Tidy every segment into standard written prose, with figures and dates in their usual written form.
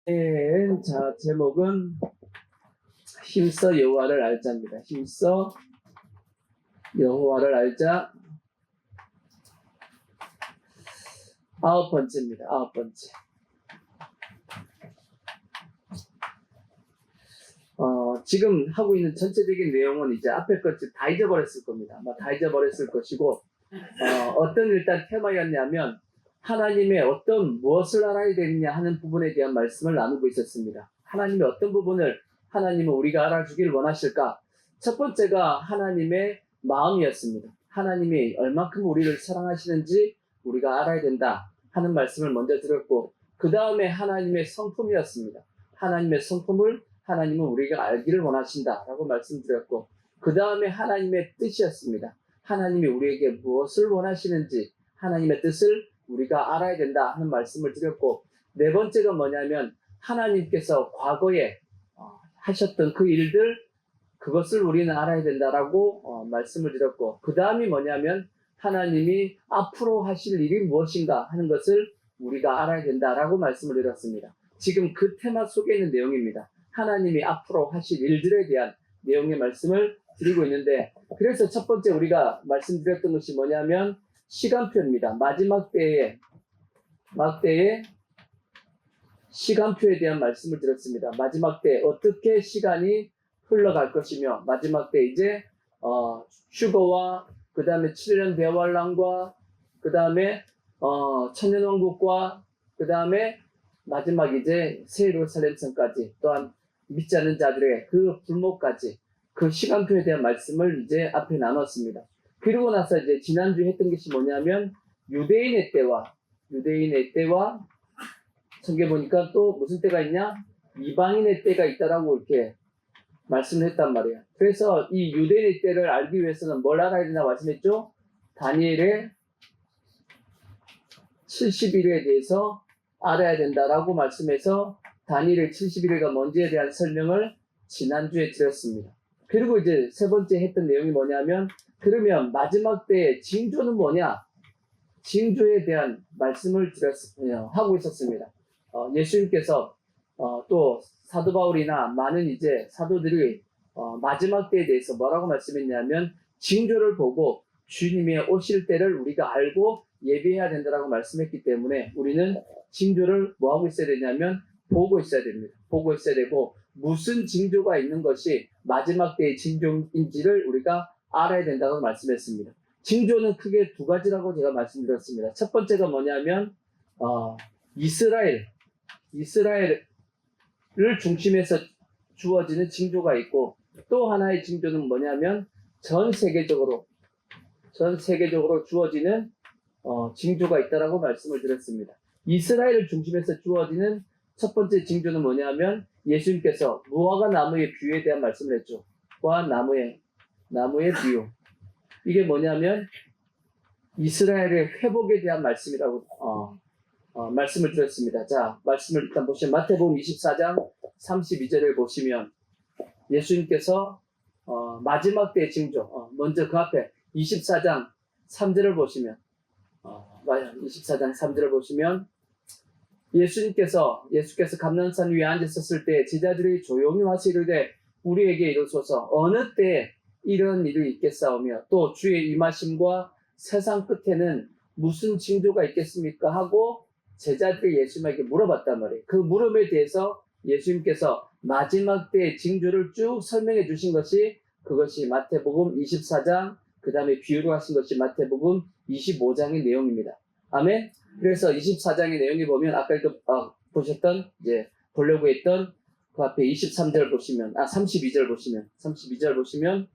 네, 자, 제목은 힘써 여호와를 알자입니다. 힘써 여호와를 알자. 9번째입니다. 9번째. 지금 하고 있는 전체적인 내용은 이제 앞에 것을 다 잊어버렸을 겁니다. 아마 다 잊어버렸을 것이고, 어떤 일단 테마였냐면, 하나님의 어떤 무엇을 알아야 되느냐 하는 부분에 대한 말씀을 나누고 있었습니다. 하나님의 어떤 부분을 하나님은 우리가 알아주길 원하실까? 첫 번째가 하나님의 마음이었습니다. 하나님이 얼마큼 우리를 사랑하시는지 우리가 알아야 된다 하는 말씀을 먼저 드렸고, 그 다음에 하나님의 성품이었습니다. 하나님의 성품을 하나님은 우리가 알기를 원하신다라고 말씀드렸고, 그 다음에 하나님의 뜻이었습니다. 하나님이 우리에게 무엇을 원하시는지 하나님의 뜻을 우리가 알아야 된다 하는 말씀을 드렸고, 네 번째가 뭐냐면 하나님께서 과거에 하셨던 그 일들, 그것을 우리는 알아야 된다라고 말씀을 드렸고, 그 다음이 뭐냐면 하나님이 앞으로 하실 일이 무엇인가 하는 것을 우리가 알아야 된다라고 말씀을 드렸습니다. 지금 그 테마 속에 있는 내용입니다. 하나님이 앞으로 하실 일들에 대한 내용의 말씀을 드리고 있는데, 그래서 첫 번째 우리가 말씀드렸던 것이 뭐냐면 시간표입니다. 마지막 때의 시간표에 대한 말씀을 드렸습니다. 마지막 때 어떻게 시간이 흘러갈 것이며, 마지막 때 이제 휴거와 그 다음에 7년 대환란과 그 다음에 천년왕국과 그 다음에 마지막 이제 새 예루살렘성까지, 또한 믿지 않는 자들의 그 불못까지, 그 시간표에 대한 말씀을 이제 앞에 나눴습니다. 그리고 나서 이제 지난주에 했던 것이 뭐냐면 유대인의 때와 성경에 보니까 또 무슨 때가 있냐? 이방인의 때가 있다라고 이렇게 말씀을 했단 말이에요. 그래서 이 유대인의 때를 알기 위해서는 뭘 알아야 되나 말씀했죠? 다니엘의 70일에 대해서 알아야 된다라고 말씀해서 다니엘의 70일가 뭔지에 대한 설명을 지난주에 드렸습니다. 그리고 이제 세 번째 했던 내용이 뭐냐면, 그러면 마지막 때의 징조는 뭐냐? 징조에 대한 말씀을 하고 있었습니다. 예수님께서 또 사도 바울이나 많은 이제 사도들이 마지막 때에 대해서 뭐라고 말씀했냐면, 징조를 보고 주님의 오실 때를 우리가 알고 예비해야 된다라고 말씀했기 때문에, 우리는 징조를 뭐 하고 있어야 되냐면 보고 있어야 됩니다. 보고 있어야 되고, 무슨 징조가 있는 것이 마지막 때의 징조인지를 우리가 알아야 된다고 말씀했습니다. 징조는 크게 두 가지라고 제가 말씀드렸습니다. 첫 번째가 뭐냐면 이스라엘을 중심해서 주어지는 징조가 있고, 또 하나의 징조는 뭐냐면 전 세계적으로 주어지는 징조가 있다라고 말씀을 드렸습니다. 이스라엘을 중심해서 주어지는 첫 번째 징조는 뭐냐면, 예수님께서 무화과 나무의 비유에 대한 말씀을 했죠. 무화과 나무의 비유. 이게 뭐냐면 이스라엘의 회복에 대한 말씀이라고 말씀을 드렸습니다. 자, 말씀을 일단 보시면 마태복음 24장 32절을 보시면 예수님께서 마지막 때의 징조, 먼저 그 앞에 24장 3절을 보시면 24장 3절을 보시면 예수께서 감람산 위에 앉으셨을 때 제자들이 조용히 와서 이르되 우리에게 이르소서 어느 때에 이런 일이 있겠사오며 또 주의 임하심과 세상 끝에는 무슨 징조가 있겠습니까? 하고 제자들이 예수님에게 물어봤단 말이에요. 그 물음에 대해서 예수님께서 마지막 때의 징조를 쭉 설명해 주신 것이, 그것이 마태복음 24장, 그 다음에 비유로 하신 것이 마태복음 25장의 내용입니다. 아멘. 그래서 24장의 내용에 보면 아까 보셨던, 이제 보려고 했던 그 앞에 23절 보시면, 32절 보시면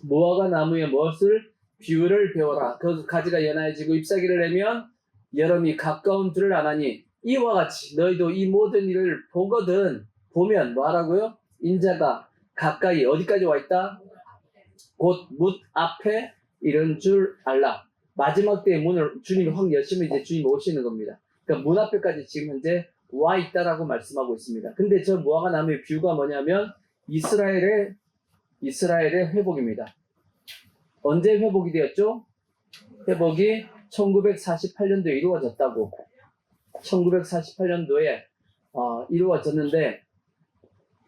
무화과 나무의 무엇을 비유를 배워라. 그 가지가 연하여지고 잎사귀를 내면 여름이 가까운 줄을 아나니, 이와 같이 너희도 이 모든 일을 보면 뭐하라고요? 인자가 가까이 어디까지 와 있다? 곧 문 앞에 이런 줄 알라. 마지막 때의 문을 주님이 확 여시면 이제 주님이 오시는 겁니다. 그러니까 문 앞에까지 지금 현재 와 있다라고 말씀하고 있습니다. 근데 저 무화과 나무의 비유가 뭐냐면 이스라엘의 회복입니다. 언제 회복이 되었죠? 회복이 1948년도에 이루어졌다고. 1948년도에 이루어졌는데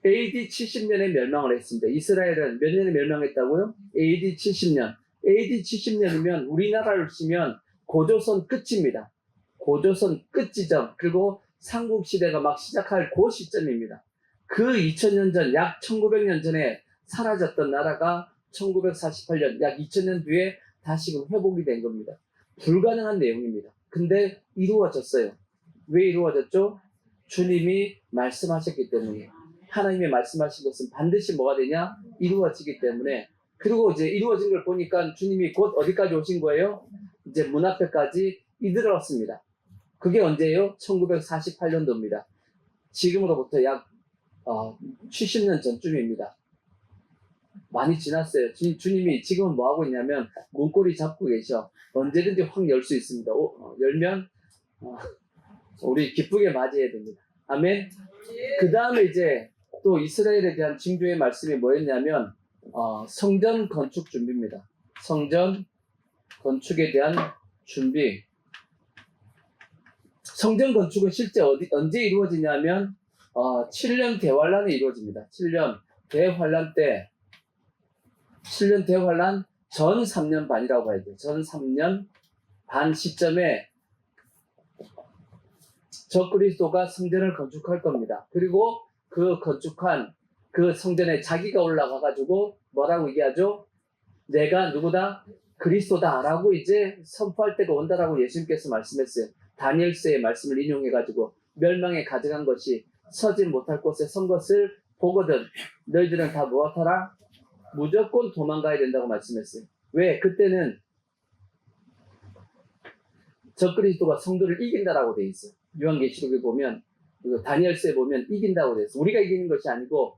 AD 70년에 멸망을 했습니다. 이스라엘은 몇 년에 멸망했다고요? AD 70년. AD 70년이면 우리나라를 치면 고조선 끝입니다. 고조선 끝 지점, 그리고 삼국시대가 막 시작할 그 시점입니다. 그 2000년 전, 약 1900년 전에 사라졌던 나라가 1948년, 약 2000년 뒤에 다시금 회복이 된 겁니다. 불가능한 내용입니다. 근데 이루어졌어요. 왜 이루어졌죠? 주님이 말씀하셨기 때문에. 하나님의 말씀하신 것은 반드시 뭐가 되냐? 이루어지기 때문에. 그리고 이제 이루어진 걸 보니까 주님이 곧 어디까지 오신 거예요? 이제 문 앞에까지 이르렀습니다. 그게 언제예요? 1948년도입니다. 지금으로부터 약 70년 전쯤입니다. 많이 지났어요. 주님이 지금은 뭐 하고 있냐면 문고리 잡고 계셔. 언제든지 확 열 수 있습니다. 열면 우리 기쁘게 맞이해야 됩니다. 아멘. 그 다음에 이제 또 이스라엘에 대한 징조의 말씀이 뭐였냐면 성전 건축 준비입니다. 성전 건축에 대한 준비. 성전 건축은 실제 언제 이루어지냐면 7년 대환란에 이루어집니다. 7년 대환란 때 7년 대환란 전 3년 반이라고 봐야 돼요. 전 3년 반 시점에 적그리스도가 성전을 건축할 겁니다. 그리고 그 건축한 그 성전에 자기가 올라가가지고 뭐라고 얘기하죠? 내가 누구다? 그리스도다 라고 이제 선포할 때가 온다라고 예수님께서 말씀했어요. 다니엘서의 말씀을 인용해가지고 멸망에 가져간 것이 서지 못할 곳에 선 것을 보거든 너희들은 다 무엇하라? 무조건 도망가야 된다고 말씀했어요. 왜? 그때는 적그리스도가 성도를 이긴다라고 돼 있어요. 요한계시록에 보면 다니엘서에 보면 이긴다고 돼 있어요. 우리가 이기는 것이 아니고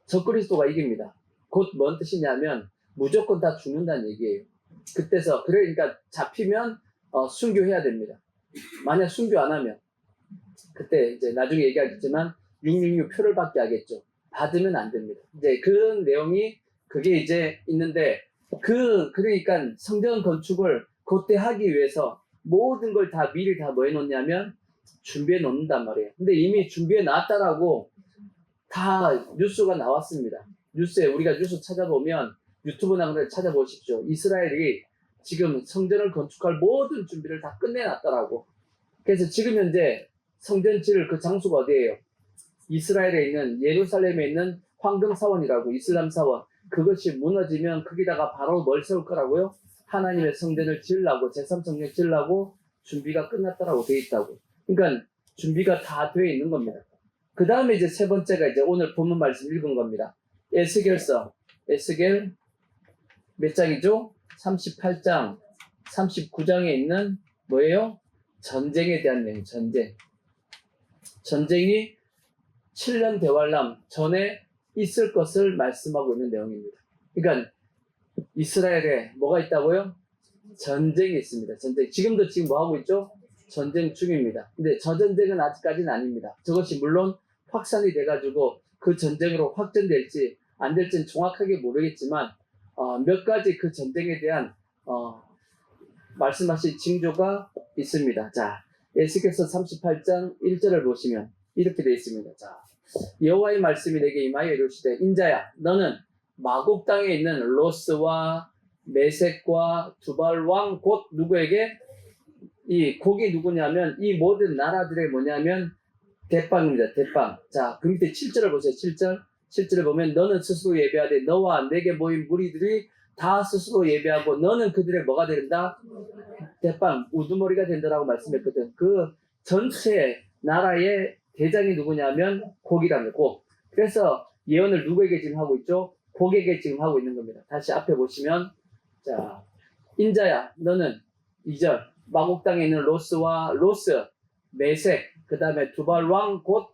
적그리스도가 이깁니다. 곧 뭔 뜻이냐면 무조건 다 죽는다는 얘기예요. 그때서 그러니까 잡히면 순교해야 됩니다. 만약 순교 안 하면 그때 이제 나중에 얘기하겠지만 666 표를 받게 하겠죠. 받으면 안 됩니다. 이제 그런 내용이 그게 이제 있는데 그러니까 성전 건축을 그때 하기 위해서 모든 걸 다 미리 다 뭐 해놓냐면 준비해 놓는단 말이에요. 근데 이미 준비해 놨다라고 다 뉴스가 나왔습니다. 뉴스에 우리가 뉴스 찾아보면 유튜브나 그런 데 찾아보십시오. 이스라엘이 지금 성전을 건축할 모든 준비를 다 끝내놨다라고. 그래서 지금 현재 성전 지을 그 장소가 어디예요? 이스라엘에 있는 예루살렘에 있는 황금사원이라고 이슬람 사원. 그것이 무너지면 거기다가 바로 뭘 세울 거라고요? 하나님의 성전을 지으려고 제3성전 지으려고 준비가 끝났다라고 돼 있다고. 그러니까 준비가 다 돼 있는 겁니다. 그 다음에 이제 세 번째가 이제 오늘 본문 말씀 읽은 겁니다. 에스겔서 에스겔 몇 장이죠? 38장 39장에 있는 뭐예요? 전쟁에 대한 내용. 전쟁이 7년 대환란 전에 있을 것을 말씀하고 있는 내용입니다. 그러니까 이스라엘에 뭐가 있다고요? 전쟁이 있습니다. 전쟁. 지금도 지금 뭐 하고 있죠? 전쟁 중입니다. 근데 저 전쟁은 아직까지는 아닙니다. 저것이 물론 확산이 돼가지고 그 전쟁으로 확전될지 안 될지는 정확하게 모르겠지만 몇 가지 그 전쟁에 대한 말씀하신 징조가 있습니다. 자, 에스겔서 38장 1절을 보시면 이렇게 되어 있습니다. 자, 여호와의 말씀이 내게 임하여 이르시되 인자야 너는 마곡 땅에 있는 로스와 메섹과 두발 왕 곧 누구에게 이 곡이 누구냐면 이 모든 나라들의 뭐냐면 대빵입니다. 대빵. 자, 그 밑에 7절을 보세요. 7절을 보면 너는 스스로 예배하되 너와 내게 모인 무리들이 다 스스로 예배하고 너는 그들의 뭐가 된다? 대빵, 우두머리가 된다라고 말씀했거든. 그 전체 나라의 대장이 누구냐면 곡이라는 곡. 그래서 예언을 누구에게 지금 하고 있죠? 곡에게 지금 하고 있는 겁니다. 다시 앞에 보시면 자, 인자야 너는 2절 마곡 땅에 있는 로스, 메색, 그 다음에 두발왕 곧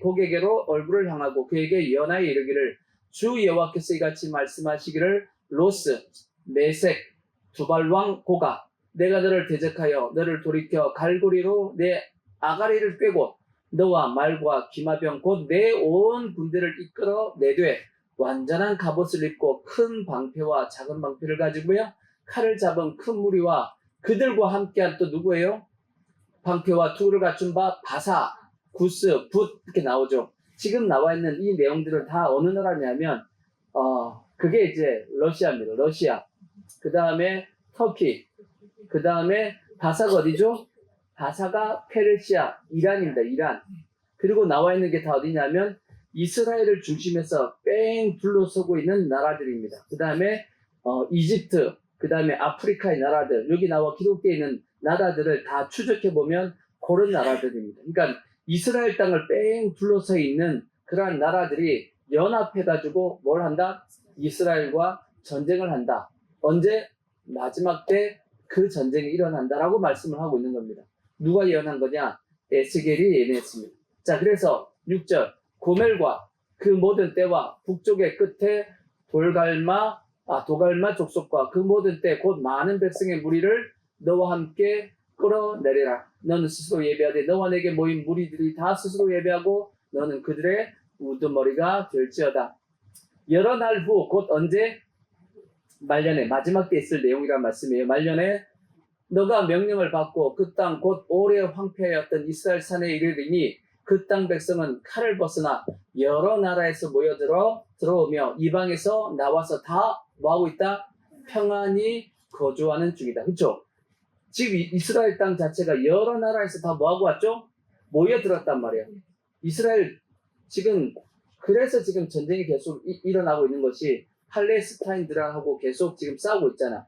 곡에게로 얼굴을 향하고 그에게 예언하여 이르기를 주 여호와께서 이같이 말씀하시기를 로스, 메색, 두발왕 고가 내가 너를 대적하여 너를 돌이켜 갈고리로 내 아가리를 꿰고 너와 말과 기마병 곧 내 온 군대를 이끌어 내되 완전한 갑옷을 입고 큰 방패와 작은 방패를 가지고요 칼을 잡은 큰 무리와 그들과 함께한 또 누구예요? 방패와 투구를 갖춘 바 바사, 구스, 붓 이렇게 나오죠. 지금 나와 있는 이 내용들은 다 어느 나라냐면 그게 이제 러시아입니다. 러시아. 그 다음에 터키. 그 다음에 바사가 어디죠? 바사가 페르시아, 이란입니다. 이란. 그리고 나와 있는 게 다 어디냐면 이스라엘을 중심해서 뺑 둘러서고 있는 나라들입니다. 그 다음에 이집트, 그 다음에 아프리카의 나라들, 여기 나와 기록되어 있는 나라들을 다 추적해보면 그런 나라들입니다. 그러니까 이스라엘 땅을 뺑 둘러서 있는 그러한 나라들이 연합해가지고 뭘 한다? 이스라엘과 전쟁을 한다. 언제? 마지막 때 그 전쟁이 일어난다라고 말씀을 하고 있는 겁니다. 누가 예언한 거냐? 에스겔이 예언했습니다. 자, 그래서 6절 고멜과 그 모든 때와 북쪽의 끝에 도갈마 족속과 그 모든 때 곧 많은 백성의 무리를 너와 함께 끌어내리라. 너는 스스로 예배하되 너와 내게 모인 무리들이 다 스스로 예배하고 너는 그들의 우두머리가 될지어다. 여러 날 후 곧 언제? 말년에 마지막 때 있을 내용이란 말씀이에요. 말년에 너가 명령을 받고 그 땅 곧 오래 황폐하였던 이스라엘 산에 이르리니 그 땅 백성은 칼을 벗으나 여러 나라에서 들어오며 이방에서 나와서 다 뭐하고 있다? 평안히 거주하는 중이다. 그렇죠? 지금 이스라엘 땅 자체가 여러 나라에서 다 뭐하고 왔죠? 모여들었단 말이에요. 이스라엘 그래서 지금 전쟁이 계속 일어나고 있는 것이 팔레스타인들하고 계속 지금 싸우고 있잖아.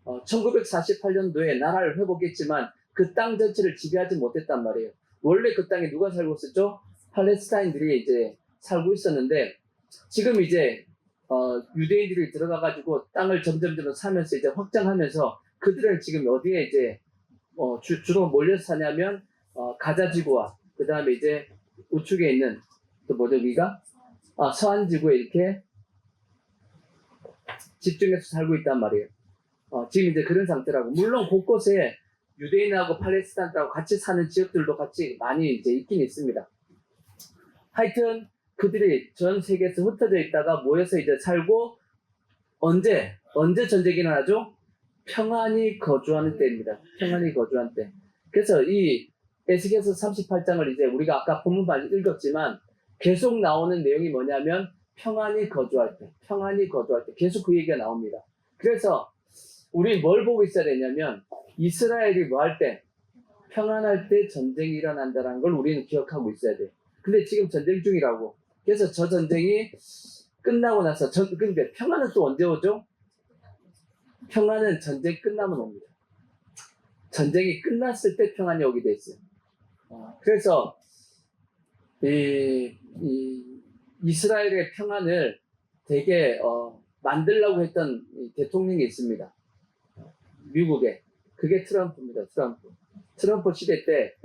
1948년도에 나라를 회복했지만 그 땅 전체를 지배하지 못했단 말이에요. 원래 그 땅에 누가 살고 있었죠? 팔레스타인들이 이제 살고 있었는데 지금 이제 유대인들이 들어가가지고 땅을 점점 사면서 이제 확장하면서 그들은 지금 어디에 이제 주로 몰려서 사냐면 가자 지구와 그 다음에 이제 우측에 있는 또 뭐죠 여기가 서한 지구에 이렇게 집중해서 살고 있단 말이에요. 지금 이제 그런 상태라고. 물론 곳곳에 유대인하고 팔레스타인하고 같이 사는 지역들도 같이 많이 이제 있긴 있습니다. 하여튼 그들이 전 세계에서 흩어져 있다가 모여서 이제 살고 언제 전쟁이 일어나죠? 평안히 거주하는 때입니다. 평안히 거주한 때. 그래서 이 에스겔서 38장을 이제 우리가 아까 본문만 읽었지만 계속 나오는 내용이 뭐냐면 평안히 거주할 때 계속 그 얘기가 나옵니다. 그래서 우리 뭘 보고 있어야 되냐면 이스라엘이 뭐 할 때? 평안할 때 전쟁이 일어난다는 걸 우리는 기억하고 있어야 돼. 근데 지금 전쟁 중이라고. 그래서 저 전쟁이 끝나고 나서 근데 평안은 또 언제 오죠? 평안은 전쟁 끝나면 옵니다. 전쟁이 끝났을 때 평안이 오게 돼 있어요. 그래서 이스라엘의 평안을 되게 만들려고 했던 대통령이 있습니다. 미국에. 그게 트럼프입니다. 트럼프 시대 때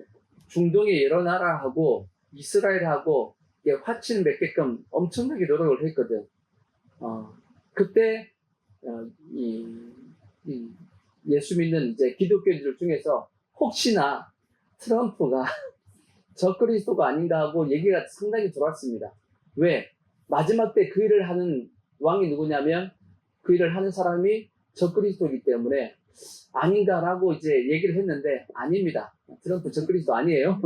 중동의 여러 나라하고 이스라엘하고 화치를 맺게끔 엄청나게 노력을 했거든. 그때 예수 믿는 이제 기독교인들 중에서 혹시나 트럼프가 적그리스도가 아닌가 하고 얘기가 상당히 돌았습니다. 왜? 마지막 때 그 일을 하는 왕이 누구냐면 그 일을 하는 사람이 적그리스도이기 때문에 아닌가라고 이제 얘기를 했는데 아닙니다. 트럼프 적그리스도 아니에요.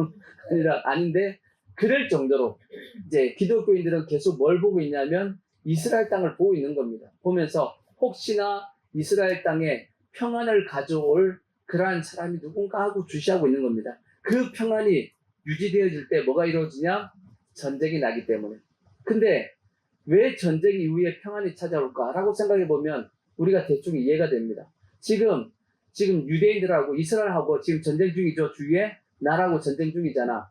아닌데 그럴 정도로 이제 기독교인들은 계속 뭘 보고 있냐면 이스라엘 땅을 보고 있는 겁니다. 보면서 혹시나 이스라엘 땅에 평안을 가져올 그러한 사람이 누군가 하고 주시하고 있는 겁니다. 그 평안이 유지되어질 때 뭐가 이루어지냐? 전쟁이 나기 때문에. 근데 왜 전쟁 이후에 평안이 찾아올까라고 생각해 보면 우리가 대충 이해가 됩니다. 지금 유대인들하고 이스라엘하고 지금 전쟁 중이죠. 주위에 나라하고 전쟁 중이잖아.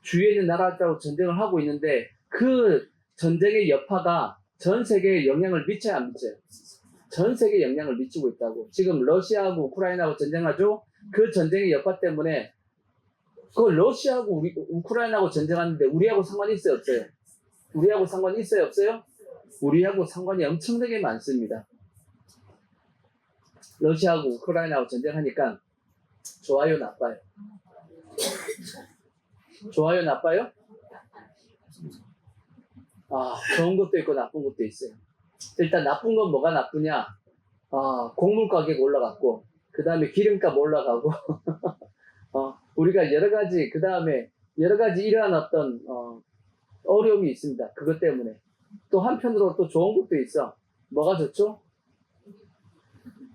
주위에 있는 나라하고 전쟁을 하고 있는데 그 전쟁의 여파가 전 세계에 영향을 미쳐야 안 미쳐요? 전 세계에 영향을 미치고 있다고. 지금 러시아하고 우크라이나하고 전쟁하죠. 그 전쟁의 여파 때문에 그 러시아하고 우크라이나하고 전쟁하는데 우리하고 상관이 있어요, 없어요? 우리하고 상관이 있어요, 없어요? 우리하고 상관이 엄청나게 많습니다. 러시아하고 우크라이나하고 전쟁하니까 좋아요, 나빠요? 좋아요, 나빠요? 좋은 것도 있고 나쁜 것도 있어요. 일단 나쁜 건 뭐가 나쁘냐? 곡물 가격 올라갔고 그 다음에 기름값 올라가고, 우리가 여러 가지, 그 다음에 여러 가지 이러한 어떤, 어려움이 있습니다. 그것 때문에. 또 한편으로 또 좋은 것도 있어. 뭐가 좋죠?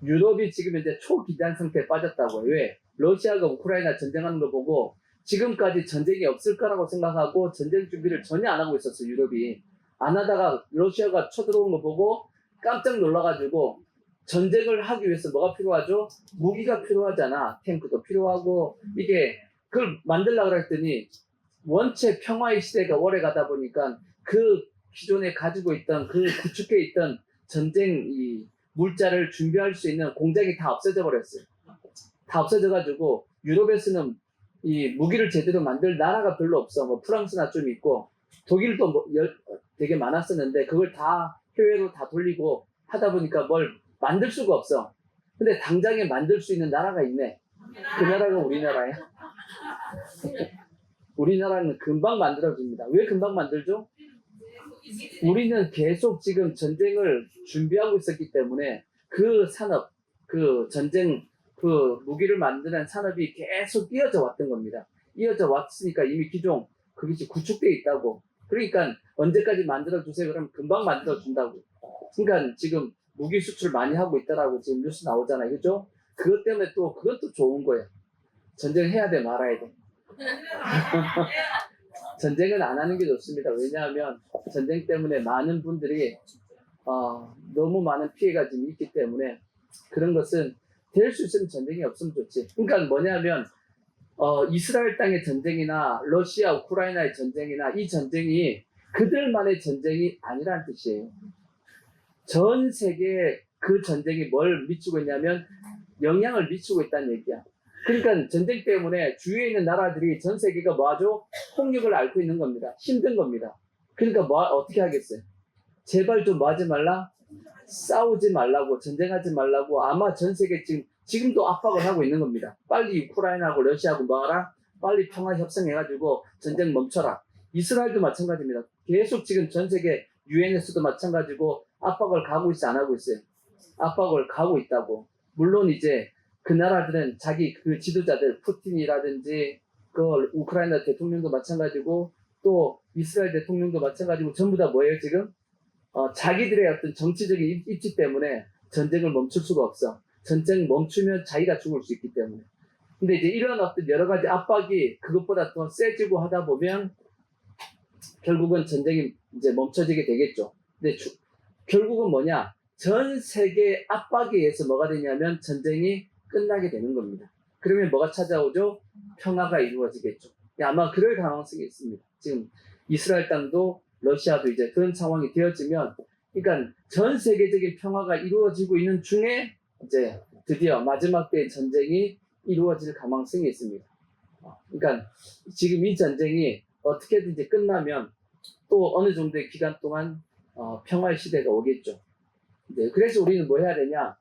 유럽이 지금 이제 초기단 상태에 빠졌다고요. 왜? 러시아가 우크라이나 전쟁하는 거 보고 지금까지 전쟁이 없을 거라고 생각하고 전쟁 준비를 전혀 안 하고 있었어, 유럽이. 안 하다가 러시아가 쳐들어온 거 보고 깜짝 놀라가지고 전쟁을 하기 위해서 뭐가 필요하죠? 무기가 필요하잖아. 탱크도 필요하고. 이게 그걸 만들려고 그랬더니 원체 평화의 시대가 오래 가다 보니까 그 기존에 가지고 있던 그 구축해 있던 전쟁 이 물자를 준비할 수 있는 공장이 다 없어져 버렸어요. 다 없어져가지고 유럽에서는 이 무기를 제대로 만들 나라가 별로 없어. 뭐 프랑스나 좀 있고 독일도 뭐 되게 많았었는데 그걸 다 해외로 다 돌리고 하다 보니까 뭘 만들 수가 없어. 근데 당장에 만들 수 있는 나라가 있네. 그 나라가 우리나라야. 우리나라는 금방 만들어집니다. 왜 금방 만들죠? 우리는 계속 지금 전쟁을 준비하고 있었기 때문에 그 산업, 그 전쟁, 그 무기를 만드는 산업이 계속 이어져 왔던 겁니다. 이어져 왔으니까 이미 기존 그것이 구축되어 있다고. 그러니까 언제까지 만들어주세요. 그러면 금방 만들어준다고. 그러니까 지금 무기 수출 많이 하고 있다라고 지금 뉴스 나오잖아요. 그죠? 그것 때문에 또 그것도 좋은 거예요. 전쟁 해야 돼, 말아야 돼. 전쟁은 안 하는 게 좋습니다. 왜냐하면 전쟁 때문에 많은 분들이 너무 많은 피해가 지금 있기 때문에 그런 것은 될 수 있으면 전쟁이 없으면 좋지. 그러니까 뭐냐면 이스라엘 땅의 전쟁이나 러시아, 우크라이나의 전쟁이나 이 전쟁이 그들만의 전쟁이 아니라는 뜻이에요. 전 세계에 그 전쟁이 뭘 미치고 있냐면 영향을 미치고 있다는 얘기야. 그러니까 전쟁 때문에 주위에 있는 나라들이 전 세계가 뭐하죠? 폭력을 앓고 있는 겁니다. 힘든 겁니다. 그러니까 어떻게 하겠어요? 제발 좀 뭐 하지 말라? 싸우지 말라고, 전쟁하지 말라고 아마 전 세계 지금도 압박을 하고 있는 겁니다. 빨리 우크라이나하고 러시아하고 뭐하라? 빨리 평화 협상해가지고 전쟁 멈춰라. 이스라엘도 마찬가지입니다. 계속 지금 전 세계 유엔에서도 마찬가지고 압박을 가고 있지 안 하고 있어요. 압박을 가고 있다고. 물론 이제 그 나라들은 자기 그 지도자들 푸틴이라든지 그 우크라이나 대통령도 마찬가지고 또 이스라엘 대통령도 마찬가지고 전부 다 뭐예요 지금? 자기들의 어떤 정치적인 입지 때문에 전쟁을 멈출 수가 없어. 전쟁 멈추면 자기가 죽을 수 있기 때문에. 근데 이제 이런 어떤 여러 가지 압박이 그것보다 더 세지고 하다 보면 결국은 전쟁이 이제 멈춰지게 되겠죠. 근데 결국은 뭐냐? 전 세계 압박에 의해서 뭐가 되냐면 전쟁이 끝나게 되는 겁니다. 그러면 뭐가 찾아오죠? 평화가 이루어지겠죠. 아마 그럴 가능성이 있습니다. 지금 이스라엘 땅도 러시아도 이제 그런 상황이 되어지면, 그러니까 전 세계적인 평화가 이루어지고 있는 중에 이제 드디어 마지막 때의 전쟁이 이루어질 가능성이 있습니다. 그러니까 지금 이 전쟁이 어떻게든지 끝나면 또 어느 정도의 기간 동안 평화의 시대가 오겠죠. 네, 그래서 우리는 뭐 해야 되냐?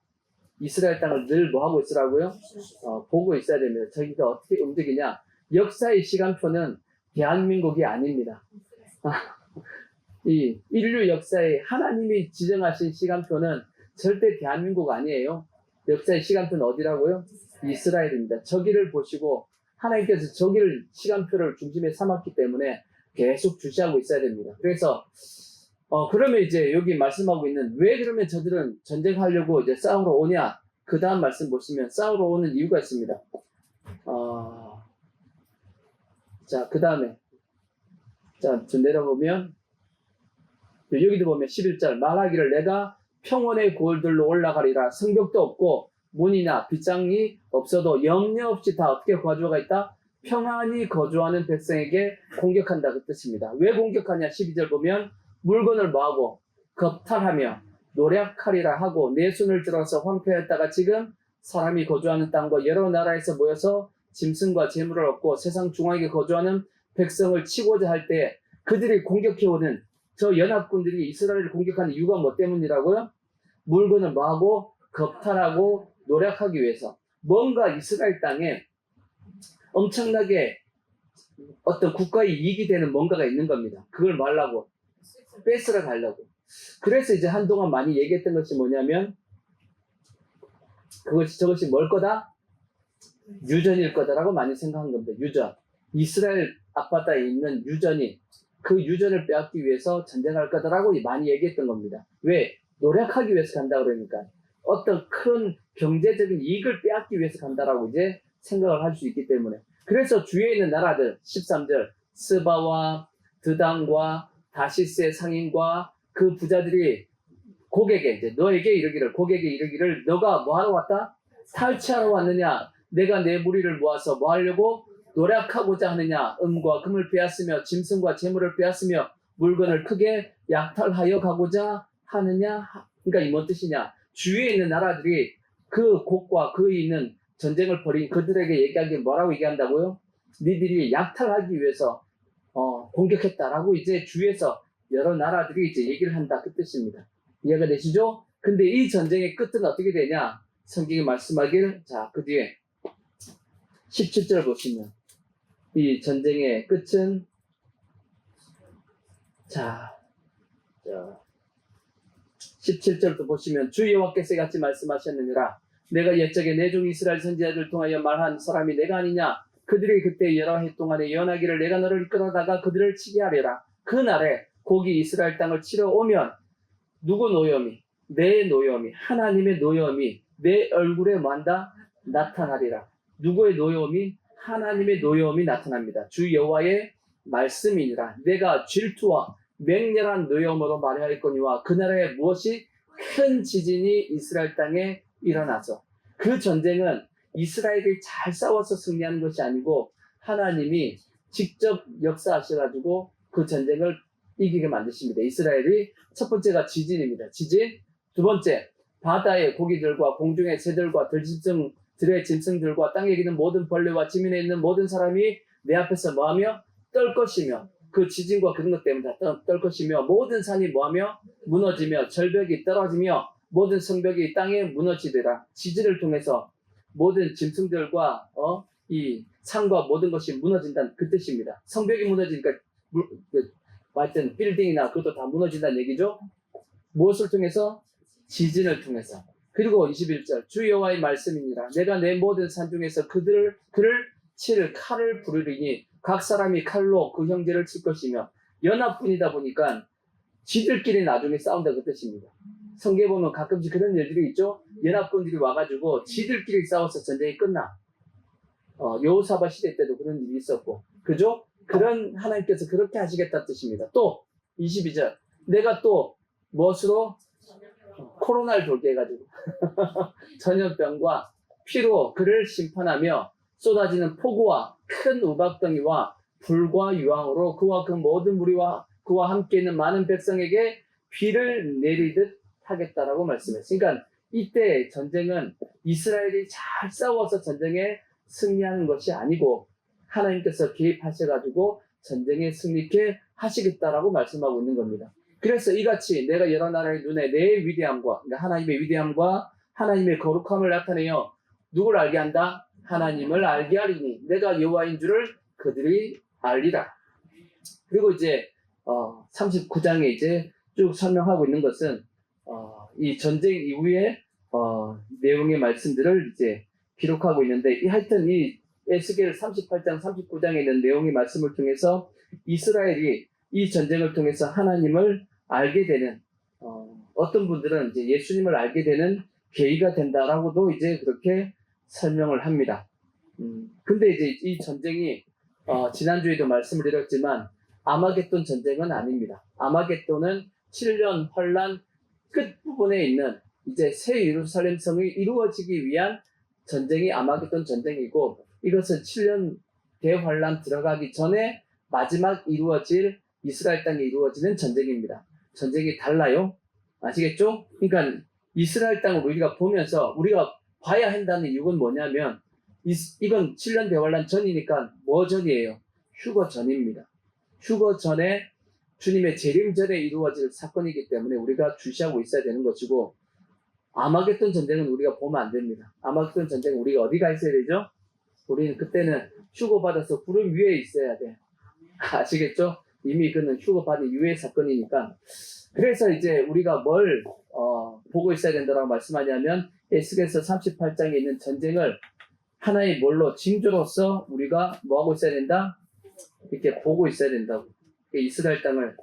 이스라엘 땅을 늘 뭐 하고 있으라고요? 보고 있어야 됩니다. 저희가 어떻게 움직이냐? 역사의 시간표는 대한민국이 아닙니다. 이 인류 역사에 하나님이 지정하신 시간표는 절대 대한민국 아니에요. 역사의 시간표는 어디라고요? 이스라엘입니다. 저기를 보시고 하나님께서 저기를 시간표를 중심에 삼았기 때문에 계속 주시하고 있어야 됩니다. 그래서 그러면 이제 여기 말씀하고 있는 왜 그러면 저들은 전쟁하려고 이제 싸우러 오냐? 그 다음 말씀 보시면 싸우러 오는 이유가 있습니다. 자, 그 다음에 자, 좀 내려보면 여기도 보면 11절 말하기를 내가 평원의 골들로 올라가리라. 성벽도 없고 문이나 빗장이 없어도 염려 없이 다 어떻게 거주가 있다? 평안히 거주하는 백성에게 공격한다 그 뜻입니다. 왜 공격하냐? 12절 보면 물건을 뭐하고 겁탈하며 노략하리라 하고 내 손을 들어서 황폐했다가 지금 사람이 거주하는 땅과 여러 나라에서 모여서 짐승과 재물을 얻고 세상 중앙에 거주하는 백성을 치고자 할 때 그들이 공격해오는 저 연합군들이 이스라엘을 공격하는 이유가 뭐 때문이라고요? 물건을 뭐하고 겁탈하고 노략하기 위해서 뭔가 이스라엘 땅에 엄청나게 어떤 국가의 이익이 되는 뭔가가 있는 겁니다. 그걸 말라고 뺏으러 가려고. 그래서 이제 한동안 많이 얘기했던 것이 뭐냐면 저것이 뭘 거다? 유전일 거다라고 많이 생각한 겁니다. 유전. 이스라엘 앞바다에 있는 유전이 그 유전을 빼앗기 위해서 전쟁할 거다라고 많이 얘기했던 겁니다. 왜? 노력하기 위해서 간다 그러니까. 어떤 큰 경제적인 이익을 빼앗기 위해서 간다라고 이제 생각을 할 수 있기 때문에. 그래서 주위에 있는 나라들, 13절, 스바와 드단과 다시스의 상인과 그 부자들이 고객에 이제 너에게 이르기를, 고객에 이르기를, 너가 뭐 하러 왔다? 탈취하러 왔느냐? 내가 내 무리를 모아서 뭐 하려고? 노력하고자 하느냐? 은과 금을 빼앗으며 짐승과 재물을 빼앗으며 물건을 크게 약탈하여 가고자 하느냐? 그러니까 이 뭔 뜻이냐? 주위에 있는 나라들이 그 곡과 그 있는 전쟁을 벌인 그들에게 얘기하기 뭐라고 얘기한다고요? 니들이 약탈하기 위해서 공격했다라고 이제 주위에서 여러 나라들이 이제 얘기를 한다 그 뜻입니다. 이해가 되시죠? 근데 이 전쟁의 끝은 어떻게 되냐? 성경이 말씀하길, 자, 그 뒤에 17절 보시면 이 전쟁의 끝은 자 17절도 보시면 주 여호와께서 같이 말씀하셨느니라. 내가 옛적에 내 종 이스라엘 선지자들 통하여 말한 사람이 내가 아니냐? 그들이 그때 여러 해 동안에 예언하기를 내가 너를 이끌어다가 그들을 치게 하리라. 그날에 고기 이스라엘 땅을 치러 오면 누구 노염이? 내 노염이, 하나님의 노염이 내 얼굴에 만다 나타나리라. 누구의 노염이? 하나님의 노염이 나타납니다. 주 여호와의 말씀이니라. 내가 질투와 맹렬한 노염으로 말하였거니와 그날에 무엇이? 큰 지진이 이스라엘 땅에 일어나서. 그 전쟁은 이스라엘이 잘 싸워서 승리하는 것이 아니고 하나님이 직접 역사하셔가지고 그 전쟁을 이기게 만드십니다. 이스라엘이 첫 번째가 지진입니다. 지진. 두 번째, 바다의 고기들과 공중의 새들과 들의 짐승들과 땅에 기는 모든 벌레와 지면에 있는 모든 사람이 내 앞에서 뭐하며? 떨 것이며, 그 지진과 그런 것 때문에 떨 것이며, 모든 산이 뭐하며? 무너지며, 절벽이 떨어지며, 모든 성벽이 땅에 무너지더라. 지진을 통해서 모든 짐승들과 이 산과 모든 것이 무너진다는 그 뜻입니다. 성벽이 무너지니까 하여튼 빌딩이나 그것도 다 무너진다는 얘기죠. 무엇을 통해서? 지진을 통해서. 그리고 21절 주 여호와의 말씀이니라. 내가 내 모든 산 중에서 그를 칠 칼을 부르리니 각 사람이 칼로 그 형제를 칠 것이며 연합군이다 보니까 지들끼리 나중에 싸운다 그 뜻입니다. 성경에 보면 가끔씩 그런 일들이 있죠. 연합군들이 와가지고 지들끼리 싸워서 전쟁이 끝나. 여호사밧 시대 때도 그런 일이 있었고, 그죠? 그런 하나님께서 그렇게 하시겠다 뜻입니다. 또 22절 내가 또 무엇으로? 코로나를 돌게 해가지고 전염병과 피로 그를 심판하며 쏟아지는 폭우와 큰 우박덩이와 불과 유황으로 그와 그 모든 무리와 그와 함께 있는 많은 백성에게 비를 내리듯 하겠다라고 말씀했어요. 그러니까 이때 전쟁은 이스라엘이 잘 싸워서 전쟁에 승리하는 것이 아니고 하나님께서 개입하셔가지고 전쟁에 승리케 하시겠다라고 말씀하고 있는 겁니다. 그래서 이같이 내가 여러 나라의 눈에 내 위대함과, 그러니까 하나님의 위대함과 하나님의 거룩함을 나타내어 누굴 알게 한다? 하나님을 알게 하리니 내가 여호와인 줄을 그들이 알리라. 그리고 이제 39장에 이제 쭉 설명하고 있는 것은 이 전쟁 이후에 내용의 말씀들을 이제 기록하고 있는데, 하여튼 이 에스겔 38장 39장에 있는 내용의 말씀을 통해서 이스라엘이 이 전쟁을 통해서 하나님을 알게 되는, 어떤 분들은 이제 예수님을 알게 되는 계기가 된다라고도 이제 그렇게 설명을 합니다. 근데 이제 이 전쟁이 지난주에도 말씀을 드렸지만 아마겟돈 전쟁은 아닙니다. 아마겟돈은 7년 환란 끝부분에 있는 이제 새 예루살렘 성이 이루어지기 위한 전쟁이 아마겟돈 전쟁이고, 이것은 7년 대환란 들어가기 전에 마지막 이루어질 이스라엘 땅에 이루어지는 전쟁입니다. 전쟁이 달라요. 아시겠죠? 그러니까 이스라엘 땅을 우리가 보면서 우리가 봐야 한다는 이유는 뭐냐면 이건 7년 대환란 전이니까 뭐 전이에요? 휴거 전입니다. 휴거 전에 주님의 재림 전에 이루어질 사건이기 때문에 우리가 주시하고 있어야 되는 것이고, 아마겟돈 전쟁은 우리가 보면 안 됩니다. 아마겟돈 전쟁은 우리가 어디가 있어야 되죠? 우리는 그때는 휴거받아서 구름 위에 있어야 돼. 아시겠죠? 이미 그는 휴거받은 이후의 사건이니까. 그래서 이제 우리가 뭘 보고 있어야 된다고 말씀하냐면 에스겔서 38장에 있는 전쟁을 하나의 뭘로 징조로서 우리가 뭐하고 있어야 된다? 이렇게 보고 있어야 된다고. 이스라엘 땅을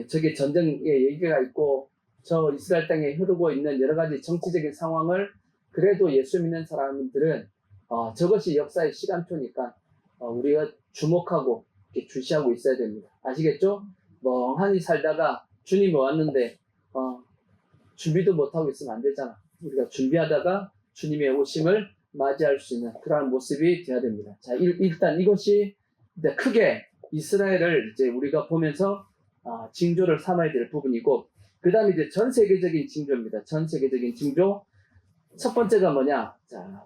저게 전쟁의 얘기가 있고 저 이스라엘 땅에 흐르고 있는 여러 가지 정치적인 상황을 그래도 예수 믿는 사람들은 저것이 역사의 시간표니까 우리가 주목하고 이렇게 주시하고 있어야 됩니다. 아시겠죠? 멍하니 살다가 주님이 왔는데 준비도 못하고 있으면 안 되잖아. 우리가 준비하다가 주님의 오심을 맞이할 수 있는 그러한 모습이 되어야 됩니다. 자, 일단 이것이 크게 이스라엘을 이제 우리가 보면서 징조를 삼아야 될 부분이고, 그 다음에 이제 전 세계적인 징조입니다. 전 세계적인 징조. 첫 번째가 뭐냐? 자,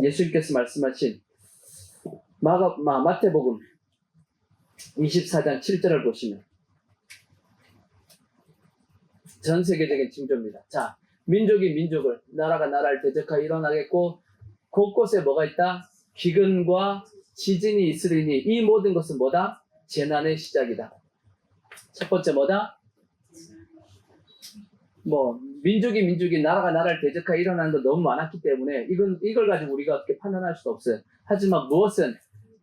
예수님께서 말씀하신 마태복음 24장 7절을 보시면 전 세계적인 징조입니다. 자, 민족이 민족을, 나라가 나라를 대적하여 일어나겠고 곳곳에 뭐가 있다? 기근과 지진이 있으리니 이 모든 것은 뭐다? 재난의 시작이다. 첫 번째 뭐다? 민족이 나라가 나라를 대적하여 일어나는 거 너무 많았기 때문에 이걸 가지고 우리가 어떻게 판단할 수가 없어요. 하지만 무엇은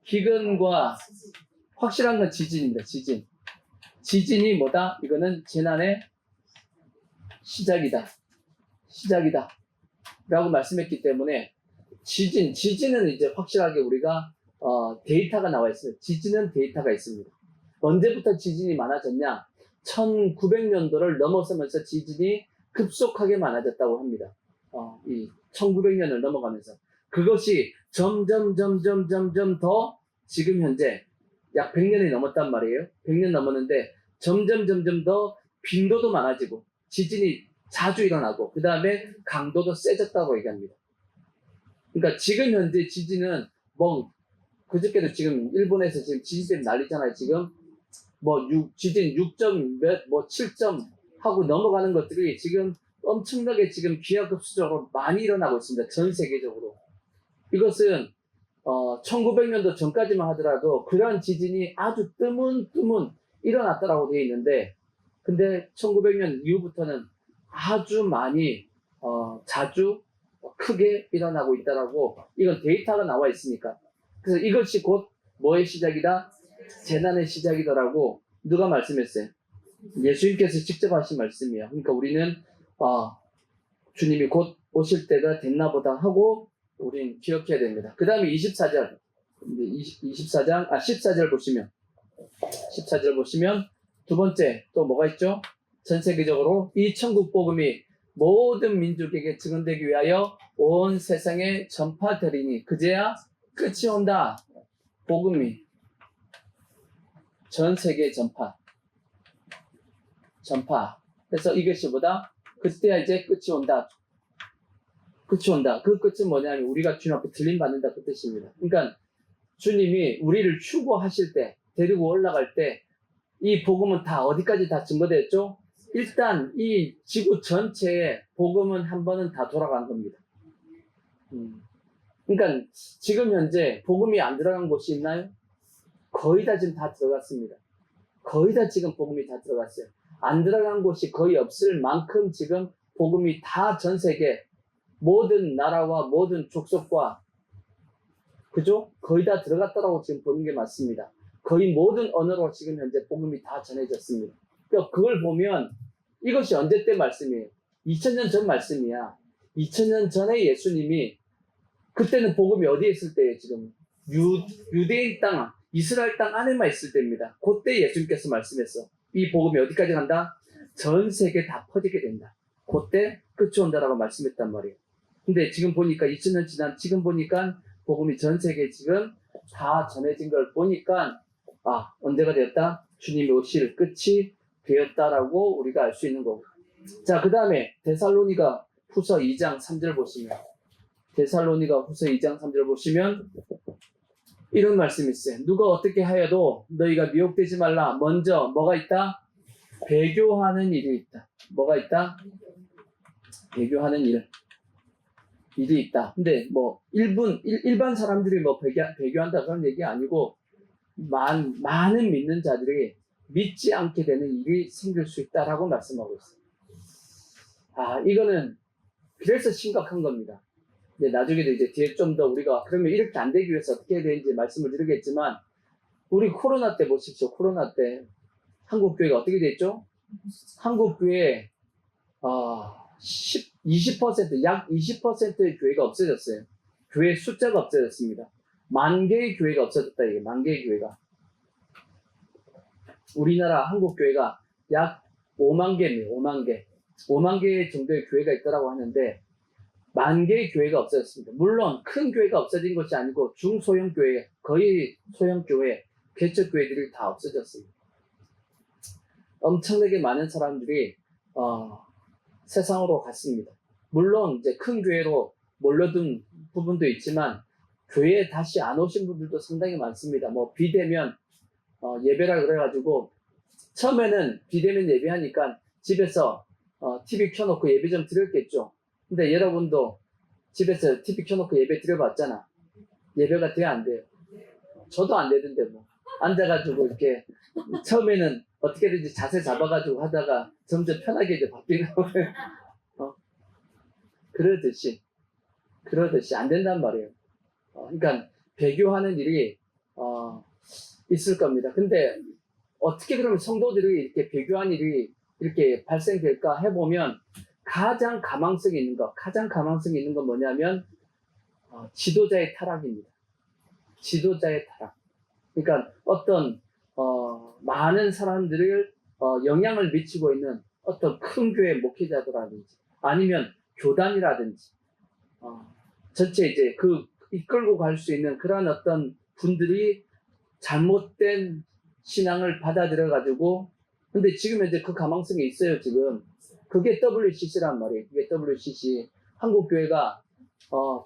기근과 확실한 건 지진입니다. 지진이 뭐다? 이거는 재난의 시작이다 라고 말씀했기 때문에 지진은 이제 확실하게 우리가 데이터가 나와 있어요. 지진은 데이터가 있습니다. 언제부터 지진이 많아졌냐? 1900년도를 넘어서면서 지진이 급속하게 많아졌다고 합니다. 이 1900년을 넘어가면서 그것이 점점 더 지금 현재 약 100년이 넘었단 말이에요. 100년 넘었는데 점점 더 빈도도 많아지고 지진이 자주 일어나고 그 다음에 강도도 세졌다고 얘기합니다. 그러니까 지금 현재 지진은 그저께도 지금 일본에서 지금 지진 때문에 난리잖아요. 지금 지진 6점 7점 하고 넘어가는 것들이 지금 엄청나게 지금 기하급수적으로 많이 일어나고 있습니다. 전 세계적으로. 이것은 1900년도 전까지만 하더라도 그러한 지진이 아주 뜨문뜨문 일어났다라고 되어 있는데, 근데 1900년 이후부터는 아주 많이 자주 크게 일어나고 있다라고, 이건 데이터가 나와 있으니까. 그래서 이것이 곧 뭐의 시작이다? 재난의 시작이더라고 누가 말씀했어요? 예수님께서 직접 하신 말씀이야. 그러니까 우리는 주님이 곧 오실 때가 됐나 보다 하고 우리는 기억해야 됩니다. 그 다음에 14절 14절 보시면 두 번째 또 뭐가 있죠? 전 세계적으로 이 천국 복음이 모든 민족에게 증언되기 위하여 온 세상에 전파되리니 그제야 끝이 온다. 복음이 전 세계 전파. 그래서 이것이 뭐다? 그때야 이제 끝이 온다. 그 끝은 뭐냐면 우리가 주님 앞에 들림받는다 그 뜻입니다. 그러니까 주님이 우리를 추구하실 때, 데리고 올라갈 때 이 복음은 다 어디까지 다 증거됐죠? 일단 이 지구 전체에 복음은 한 번은 다 돌아간 겁니다. 그러니까 지금 현재 복음이 안 들어간 곳이 있나요? 거의 다 지금 다 들어갔습니다. 거의 다 지금 복음이 다 들어갔어요. 안 들어간 곳이 거의 없을 만큼 지금 복음이 다 전 세계 모든 나라와 모든 족속과 그죠? 거의 다 들어갔다라고 지금 보는 게 맞습니다. 거의 모든 언어로 지금 현재 복음이 다 전해졌습니다. 그러니까 그걸 보면 이것이 언제 때 말씀이에요? 2000년 전 말씀이야. 2000년 전에 예수님이 그때는 복음이 어디에 있을 때예요? 지금 유대인 땅, 이스라엘 땅 안에만 있을 때입니다. 그때 예수님께서 말씀했어. 이 복음이 어디까지 간다? 전 세계 다 퍼지게 된다. 그때 끝이 온다라고 말씀했단 말이에요. 근데 지금 보니까 2000년 지난 지금 보니까 복음이 전 세계에 지금 다 전해진 걸 보니까 언제가 되었다? 주님이 오실 끝이 되었다라고 우리가 알 수 있는 거고. 자, 그 다음에 데살로니가 후서 2장 3절 보시면 이런 말씀이 있어요. 누가 어떻게 하여도 너희가 미혹되지 말라. 먼저 뭐가 있다? 배교하는 일이 있다. 뭐가 있다? 배교하는 일이 있다. 근데 일반 사람들이 배교한다 그런 얘기 아니고 많은 믿는 자들이 믿지 않게 되는 일이 생길 수 있다라고 말씀하고 있어요. 이거는 그래서 심각한 겁니다. 나중에도 이제 뒤에 좀 더 우리가 그러면 이렇게 안 되기 위해서 어떻게 해야 되는지 말씀을 드리겠지만, 우리 코로나 때 보십시오. 코로나 때 한국교회가 어떻게 됐죠? 한국교회 20%, 약 20%의 교회가 없어졌어요. 교회 숫자가 없어졌습니다. 10,000개의 교회가 없어졌다. 이게 10,000개의 교회가. 우리나라 한국교회가 약 5만 개입니다. 5만 개. 5만 개 정도의 교회가 있다고 하는데 10,000개의 교회가 없어졌습니다. 물론 큰 교회가 없어진 것이 아니고 중소형 교회, 거의 소형 교회, 개척교회들이 다 없어졌습니다. 엄청나게 많은 사람들이 세상으로 갔습니다. 물론 이제 큰 교회로 몰려든 부분도 있지만 교회에 다시 안 오신 분들도 상당히 많습니다. 뭐 비대면 예배라 그래가지고 처음에는 비대면 예배하니까 집에서 TV 켜놓고 예배 좀 드렸겠죠. 근데 여러분도 집에서 TV 켜놓고 예배 드려봤잖아. 예배가 돼야 안 돼요. 저도 안 되던데 뭐 앉아가지고 이렇게 처음에는 어떻게든지 자세 잡아가지고 하다가 점점 편하게 이제 바뀌는 거예요. 그러듯이 안 된단 말이에요. 그러니까 배교하는 일이 있을 겁니다. 근데 어떻게 그러면 성도들이 이렇게 배교한 일이 이렇게 발생될까 해보면 가장 가망성이 있는 건 뭐냐면 지도자의 타락입니다. 지도자의 타락. 그러니까 어떤 많은 사람들을 영향을 미치고 있는 어떤 큰 교회 목회자들라든지 아니면 교단이라든지 전체 이제 그 이끌고 갈 수 있는 그런 어떤 분들이 잘못된 신앙을 받아들여 가지고, 근데 지금 이제 그 가망성이 있어요. 지금 그게 WCC란 말이에요. 그게 WCC 한국교회가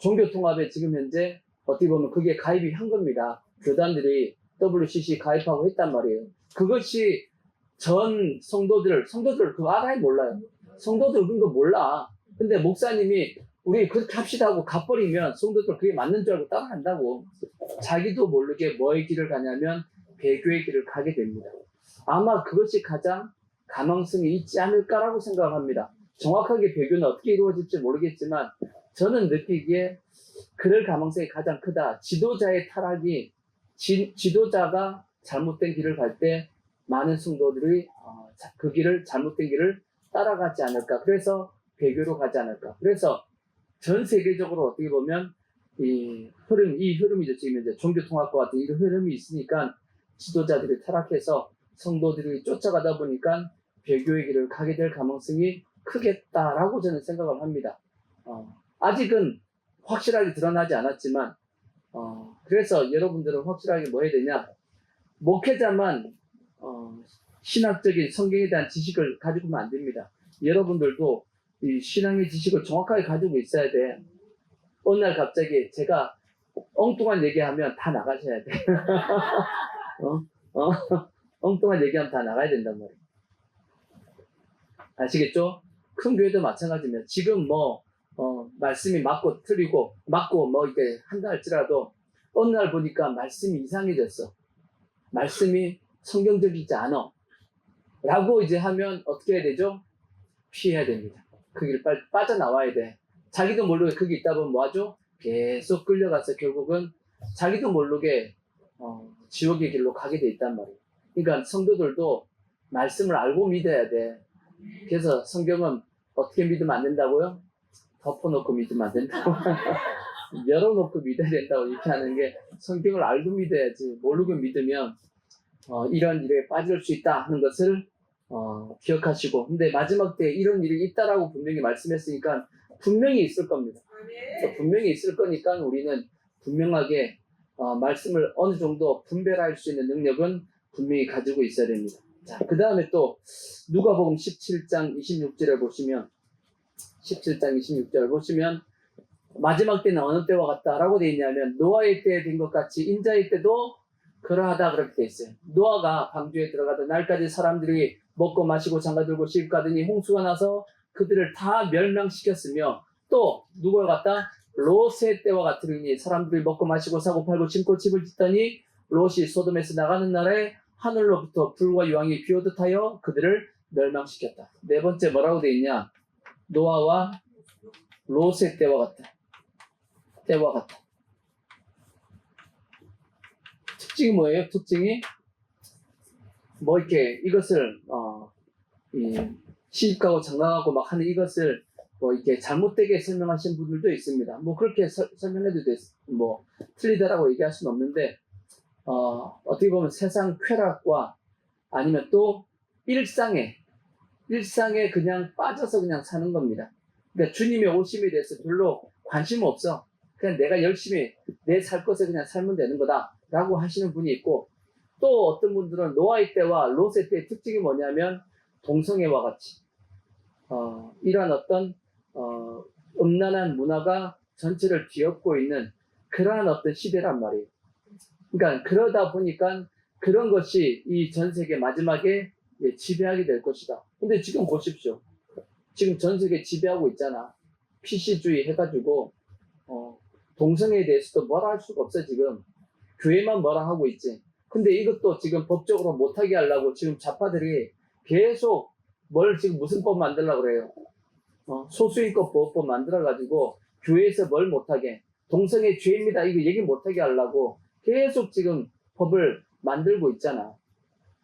종교통합에 지금 현재 어떻게 보면 그게 가입이 한 겁니다. 교단들이 WCC 가입하고 했단 말이에요. 그것이 전 성도들 그거 알아요? 몰라요? 성도들 그거 몰라. 근데 목사님이 우리 그렇게 합시다 하고 가버리면 성도들 그게 맞는 줄 알고 따라간다고. 자기도 모르게 뭐의 길을 가냐면 배교의 길을 가게 됩니다. 아마 그것이 가장 가망성이 있지 않을까라고 생각합니다. 정확하게 배교는 어떻게 이루어질지 모르겠지만 저는 느끼기에 그럴 가망성이 가장 크다. 지도자의 타락이 지도자가 잘못된 길을 갈 때 많은 성도들이 그 길을 잘못된 길을 따라가지 않을까. 그래서 배교로 가지 않을까. 그래서 전 세계적으로 어떻게 보면 이 흐름이죠. 지금 이제 종교통합과 같은 이런 흐름이 있으니까 지도자들이 타락해서 성도들이 쫓아가다 보니까 배교의 길을 가게 될 가능성이 크겠다라고 저는 생각을 합니다. 아직은 확실하게 드러나지 않았지만 그래서 여러분들은 확실하게 뭐 해야 되냐, 목회자만 신학적인 성경에 대한 지식을 가지고는 안 됩니다. 여러분들도 이 신앙의 지식을 정확하게 가지고 있어야 돼. 어느 날 갑자기 제가 엉뚱한 얘기하면 다 나가셔야 돼. 엉뚱한 얘기하면 다 나가야 된단 말이에요. 아시겠죠? 큰 교회도 마찬가지입니다. 지금 말씀이 맞고 틀리고 맞고 이게 한다 할지라도 어느 날 보니까 말씀이 이상해졌어. 말씀이 성경적이지 않아. 라고 이제 하면 어떻게 해야 되죠? 피해야 됩니다. 그 길 빨리 빠져나와야 돼. 자기도 모르게 거기 있다 보면 뭐하죠? 계속 끌려가서 결국은 자기도 모르게 지옥의 길로 가게 돼 있단 말이에요. 그러니까 성도들도 말씀을 알고 믿어야 돼. 그래서 성경은 어떻게 믿으면 안 된다고요? 덮어놓고 믿으면 안 된다고. 열어놓고 믿어야 된다고 이렇게 하는 게, 성경을 알고 믿어야지 모르고 믿으면 이런 일에 빠질 수 있다 하는 것을 기억하시고, 근데 마지막 때 이런 일이 있다라고 분명히 말씀했으니까 분명히 있을 겁니다. 분명히 있을 거니까 우리는 분명하게 말씀을 어느 정도 분별할 수 있는 능력은 분명히 가지고 있어야 됩니다. 자, 그 다음에 또 누가복음 17장 26절을 보시면, 17장 26절을 보시면 마지막 때는 어느 때와 같다라고 되어 있냐면 노아의 때에 된 것 같이 인자의 때도 그러하다 그렇게 되어 있어요. 노아가 방주에 들어가던 날까지 사람들이 먹고 마시고 장가들고 시집가더니 홍수가 나서 그들을 다 멸망시켰으며, 또 누구와 같다? 롯의 때와 같으니 사람들이 먹고 마시고 사고 팔고 심고 집을 짓더니 롯이 소돔에서 나가는 날에 하늘로부터 불과 유황이 비오듯 하여 그들을 멸망시켰다. 네 번째 뭐라고 돼 있냐? 노아와 롯의 때와 같다. 때와 같다. 특징이 뭐예요? 특징이 뭐 이렇게 이것을 시집가고 장가가고 막 하는 이것을 뭐 이렇게 잘못되게 설명하신 분들도 있습니다. 뭐 그렇게 설명해도 뭐 틀리다라고 얘기할 수는 없는데 어떻게 보면 세상 쾌락과 아니면 또 일상에 그냥 빠져서 그냥 사는 겁니다. 그러니까 주님의 오심에 대해서 별로 관심 없어. 그냥 내가 열심히 내 살 것에 그냥 살면 되는 거다라고 하시는 분이 있고, 또 어떤 분들은 노아의 때와 롯의 때의 특징이 뭐냐면 동성애와 같이 이러한 어떤 음란한 문화가 전체를 뒤엎고 있는 그러한 어떤 시대란 말이에요. 그러니까 그러다 보니까 그런 것이 이 전 세계 마지막에 지배하게 될 것이다. 근데 지금 보십시오. 지금 전 세계 지배하고 있잖아. PC주의 해가지고 동성애에 대해서도 뭐라 할 수가 없어. 지금 교회만 뭐라 하고 있지. 근데 이것도 지금 법적으로 못하게 하려고 지금 좌파들이 계속 지금 무슨 법 만들려고 그래요. 소수인권 보호법 만들어가지고 교회에서 뭘 못하게, 동성애 죄입니다 이거 얘기 못하게 하려고 계속 지금 법을 만들고 있잖아.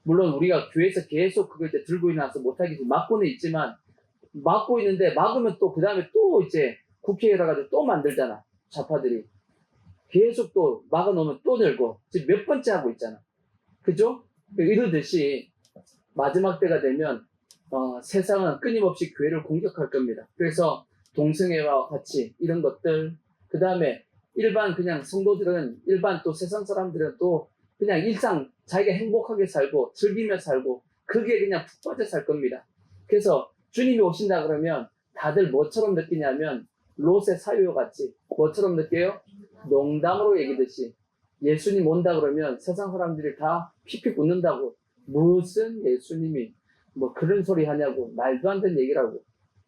물론 우리가 교회에서 계속 그걸 이제 들고 일어나서 못하게 막고는 있지만, 막고 있는데 막으면 또 그 다음에 또 이제 국회에 가가지고 또 만들잖아. 좌파들이 계속 또 막아놓으면 또 늘고 지금 몇 번째 하고 있잖아. 그죠? 이러듯이 마지막 때가 되면 세상은 끊임없이 교회를 공격할 겁니다. 그래서 동성애와 같이 이런 것들, 그 다음에 일반 그냥 성도들은, 일반 또 세상 사람들은 또 그냥 일상 자기가 행복하게 살고 즐기며 살고 그게 그냥 푹 빠져 살 겁니다. 그래서 주님이 오신다 그러면 다들 뭐처럼 느끼냐면 롯의 사유와 같이 뭐처럼 느껴요? 농담으로 얘기듯이 예수님 온다 그러면 세상 사람들이 다 피피 웃는다고, 무슨 예수님이 뭐 그런 소리 하냐고, 말도 안 되는 얘기라고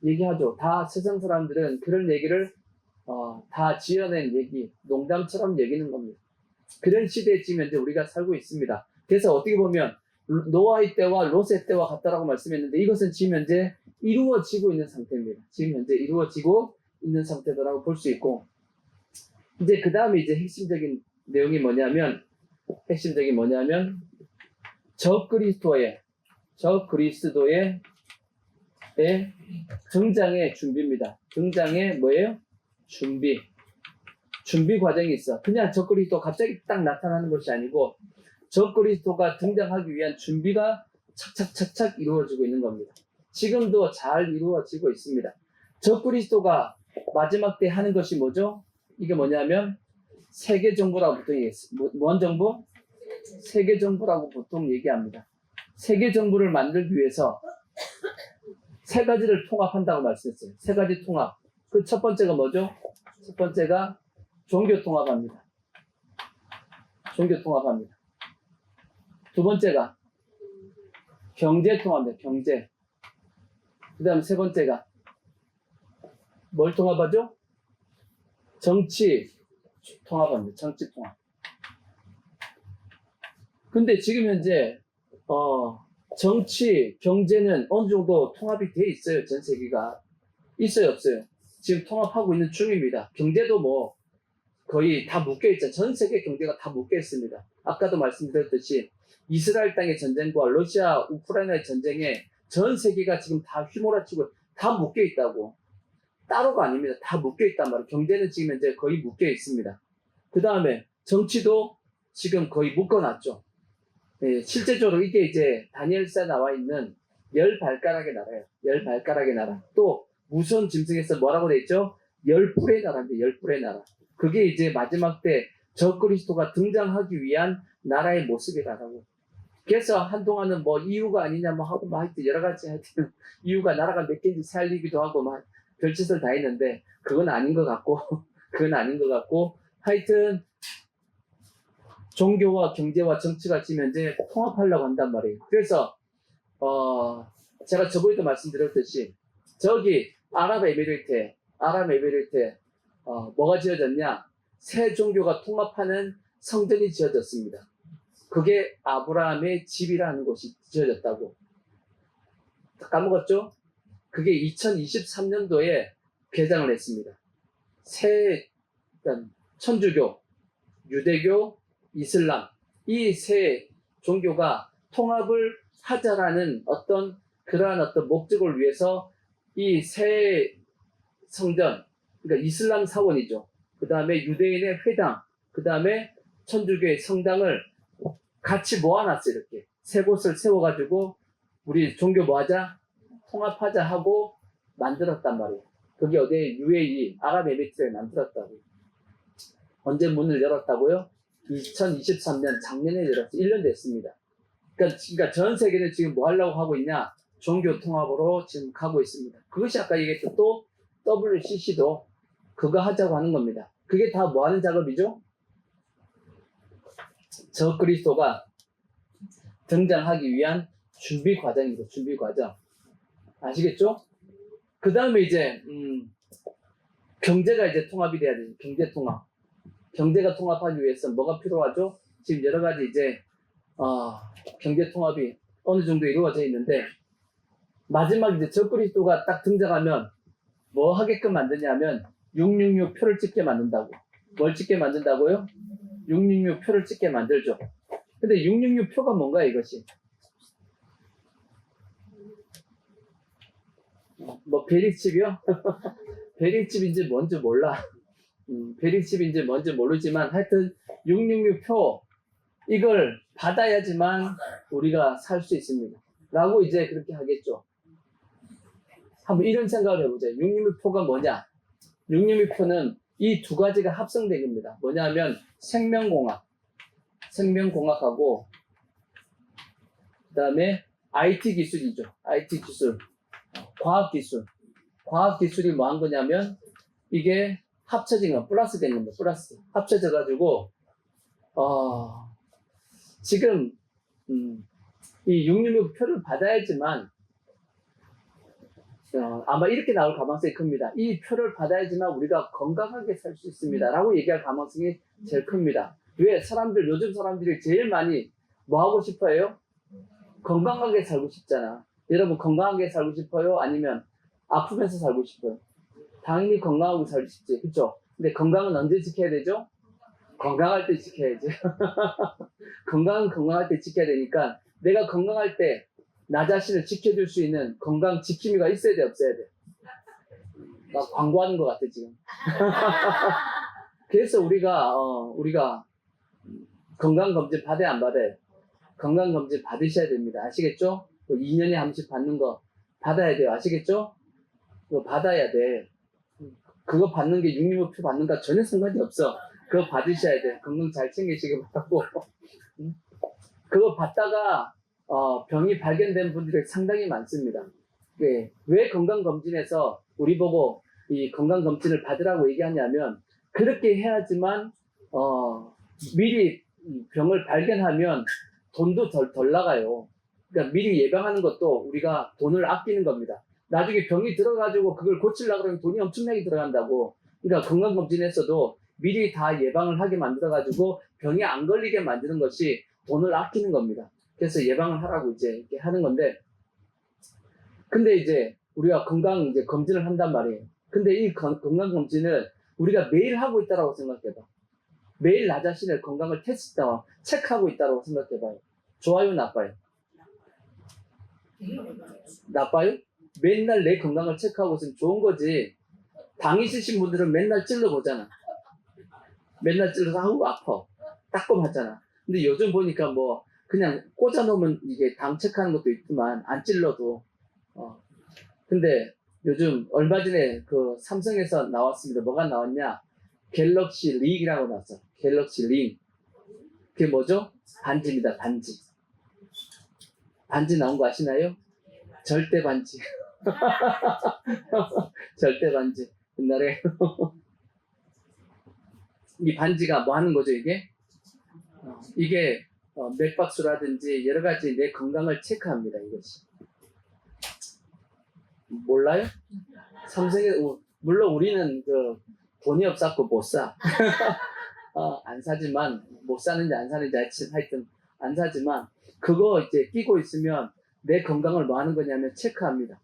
얘기하죠. 다 세상 사람들은 그런 얘기를 다 지어낸 얘기, 농담처럼 얘기는 겁니다. 그런 시대에 지금 현재 우리가 살고 있습니다. 그래서 어떻게 보면 노아의 때와 롯의 때와 같다라고 말씀했는데 이것은 지금 현재 이루어지고 있는 상태입니다. 지금 현재 이루어지고 있는 상태다라고 볼 수 있고, 이제 그 다음에 이제 핵심적인 내용이 뭐냐면 저 그리스도의 등장의 준비입니다. 등장의 뭐예요? 준비 과정이 있어. 그냥 저 그리스도 갑자기 딱 나타나는 것이 아니고 저 그리스도가 등장하기 위한 준비가 착착착착 이루어지고 있는 겁니다. 지금도 잘 이루어지고 있습니다. 저 그리스도가 마지막 때 하는 것이 뭐죠? 이게 뭐냐면 세계 정부라고 보통 얘기했어요. 뭔 정부? 세계 정부라고 보통 얘기합니다. 세계 정부를 만들기 위해서 세 가지를 통합한다고 말씀했어요. 세 가지 통합. 그 첫 번째가 뭐죠? 첫 번째가 종교 통합합니다. 종교 통합합니다. 두 번째가 경제 통합입니다. 경제. 그 다음 세 번째가 뭘 통합하죠? 정치 통합합니다. 정치 통합. 근데 지금 현재 정치, 경제는 어느 정도 통합이 돼 있어요. 전 세계가. 있어요, 없어요? 지금 통합하고 있는 중입니다. 경제도 뭐 거의 다 묶여있죠. 전 세계 경제가 다 묶여있습니다. 아까도 말씀드렸듯이 이스라엘 땅의 전쟁과 러시아, 우크라이나의 전쟁에 전 세계가 지금 다 휘몰아치고 다 묶여있다고. 따로가 아닙니다. 다 묶여있단 말이에요. 경제는 지금 현재 거의 묶여있습니다. 그 다음에 정치도 지금 거의 묶어놨죠. 네, 실제적으로 이게 이제 다니엘서에 나와 있는 10발가락의 나라예요. 10발가락의 나라. 또 무서운 짐승에서 뭐라고 돼 있죠? 10뿔의 나라입니다. 10뿔의 나라. 그게 이제 마지막 때 저 그리스도가 등장하기 위한 나라의 모습이라고. 그래서 한동안은 뭐 이유가 아니냐 뭐 하고 막 하여튼 여러 가지 하여튼 이유가 나라가 몇 개인지 살리기도 하고 막 별짓을 다 했는데 그건 아닌 것 같고 그건 아닌 것 같고 하여튼 종교와 경제와 정치가 지금 현재 통합하려고 한단 말이에요. 그래서 제가 저번에도 말씀드렸듯이 저기 아랍에미리트에 뭐가 지어졌냐? 새 종교가 통합하는 성전이 지어졌습니다. 그게 아브라함의 집이라는 곳이 지어졌다고. 까먹었죠? 그게 2023년도에 개장을 했습니다. 새 천주교, 유대교, 이슬람 이 세 종교가 통합을 하자라는 그러한 어떤 목적을 위해서 이 세 성전, 그러니까 이슬람 사원이죠. 그 다음에 유대인의 회당, 그 다음에 천주교의 성당을 같이 모아놨어요. 이렇게 세 곳을 세워가지고 우리 종교 뭐하자? 통합하자 하고 만들었단 말이에요. 그게 어디에 UAE, 아랍에미리트에 만들었다고요. 언제 문을 열었다고요? 2023년 작년에 열었어요. 1년 됐습니다. 그러니까 전 세계는 지금 뭐 하려고 하고 있냐? 종교 통합으로 지금 가고 있습니다. 그것이 아까 얘기했던 또 WCC도 그거 하자고 하는 겁니다. 그게 다 뭐 하는 작업이죠? 저 그리스도가 등장하기 위한 준비 과정이죠. 준비 과정. 아시겠죠? 그 다음에 이제 경제가 이제 통합이 돼야 되죠. 경제 통합. 경제가 통합하기 위해서 뭐가 필요하죠? 지금 여러 가지 이제 경제 통합이 어느 정도 이루어져 있는데 마지막 이제 저 그리스도가 딱 등장하면 뭐 하게끔 만드냐면 666 표를 찍게 만든다고. 뭘 찍게 만든다고요? 666 표를 찍게 만들죠. 근데 666 표가 뭔가 이것이? 뭐 베리칩이요? 베리칩인지 뭔지 몰라. 베리칩인지 뭔지 모르지만 하여튼 666 표 이걸 받아야지만 우리가 살 수 있습니다. 라고 이제 그렇게 하겠죠. 한번 이런 생각을 해보자. 666 표가 뭐냐? 666 표는 이 두 가지가 합성된 겁니다. 뭐냐면 생명공학하고 그 다음에 IT 기술이죠. IT 기술, 과학기술이 뭐 한 거냐면 이게 합쳐진 거, 플러스 된 겁니다. 플러스. 합쳐져가지고 지금 이 666 표를 받아야지만 아마 이렇게 나올 가능성이 큽니다. 이 표를 받아야지만 우리가 건강하게 살 수 있습니다. 라고 얘기할 가능성이 제일 큽니다. 왜? 요즘 사람들이 제일 많이 뭐 하고 싶어요? 건강하게 살고 싶잖아. 여러분 건강하게 살고 싶어요? 아니면 아프면서 살고 싶어요? 당연히 건강하고 살고 싶지. 그쵸? 근데 건강은 언제 지켜야 되죠? 건강할 때 지켜야지. 건강은 건강할 때 지켜야 되니까 내가 건강할 때 나 자신을 지켜줄 수 있는 건강 지킴이가 있어야 돼, 없어야 돼? 나 광고하는 것 같아, 지금. 그래서 우리가 건강검진 받아야 안 받아요? 건강검진 받으셔야 됩니다. 아시겠죠? 2년에 한 번씩 받는 거 받아야 돼요. 아시겠죠? 그거 받아야 돼. 그거 받는 게 665표 받는 거 전혀 상관이 없어. 그거 받으셔야 돼. 건강 잘 챙기시기 바라고. 그거 받다가 병이 발견된 분들이 상당히 많습니다. 네. 왜 건강검진에서 우리 보고 이 건강검진을 받으라고 얘기하냐면 그렇게 해야지만 미리 병을 발견하면 돈도 덜 나가요. 그러니까 미리 예방하는 것도 우리가 돈을 아끼는 겁니다. 나중에 병이 들어가지고 그걸 고치려고 그러면 돈이 엄청나게 들어간다고. 그러니까 건강검진에서도 미리 다 예방을 하게 만들어가지고 병이 안 걸리게 만드는 것이 돈을 아끼는 겁니다. 그래서 예방을 하라고 이제 이렇게 하는 건데, 근데 이제 우리가 이제 검진을 한단 말이에요. 근데 이 건강검진을 우리가 매일 하고 있다라고 생각해봐. 매일 나 자신의 건강을 체크하고 있다라고 생각해봐요. 좋아요, 나빠요? 나빠요? 맨날 내 건강을 체크하고 있으면 좋은 거지. 당 있으신 분들은 맨날 찔러보잖아. 맨날 찔러서 아우 아파. 따끔하잖아. 근데 요즘 보니까 뭐 그냥 꽂아놓으면 이게 당 체크하는 것도 있지만 안 찔러도. 근데 요즘 얼마 전에 그 삼성에서 나왔습니다. 뭐가 나왔냐? 갤럭시 링이라고 나왔어. 갤럭시 링. 그게 뭐죠? 반지입니다. 반지. 반지 나온 거 아시나요? 절대 반지. 절대 반지. 옛날에 이 반지가 뭐 하는 거죠, 이게? 이게 맥박수라든지 여러 가지 내 건강을 체크합니다, 이것이. 몰라요? 삼성에, 물론 우리는 돈이 없었고 못 사. 안 사지만, 못 사는지 안 사는지 하여튼, 안 사지만 그거 이제 끼고 있으면 내 건강을 뭐 하는 거냐면 체크합니다.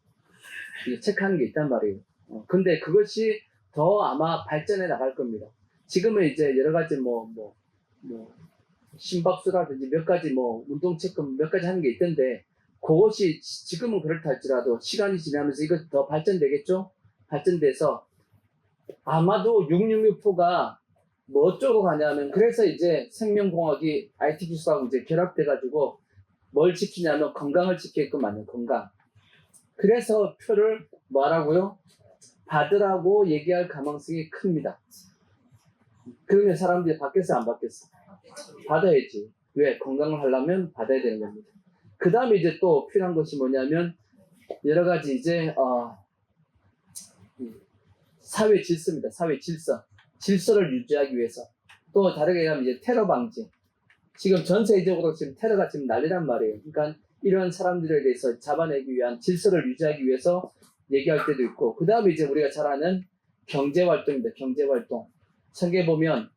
이게 체크하는 게 있단 말이에요. 근데 그것이 더 아마 발전해 나갈 겁니다. 지금은 이제 여러 가지 뭐 심박수라든지 몇 가지 뭐 운동 체크 몇 가지 하는 게 있던데 그것이 지금은 그렇다 할지라도 시간이 지나면서 이거 더 발전되겠죠? 발전돼서 아마도 666포가 뭐 쪽으로 가냐면 그래서 이제 생명공학이 IT 기술하고 이제 결합돼가지고 뭘 지키냐면 건강을 지키게끔 만든 건강. 그래서 표를 뭐라고요? 받으라고 얘기할 가능성이 큽니다. 그러면 사람들이 받겠어 안 받겠어? 받아야지. 왜? 건강을 하려면 받아야 되는 겁니다. 그 다음에 이제 또 필요한 것이 뭐냐면 여러 가지 이제 사회 질서입니다. 사회 질서. 질서를 유지하기 위해서. 또 다르게 얘기하면 이제 테러 방지. 지금 전 세계적으로 지금 테러가 지금 난리란 말이에요. 그러니까 이런 사람들에 대해서 잡아내기 위한 질서를 유지하기 위해서 얘기할 때도 있고, 그 다음에 이제 우리가 잘 아는 경제활동입니다. 경제활동. 성경에 보면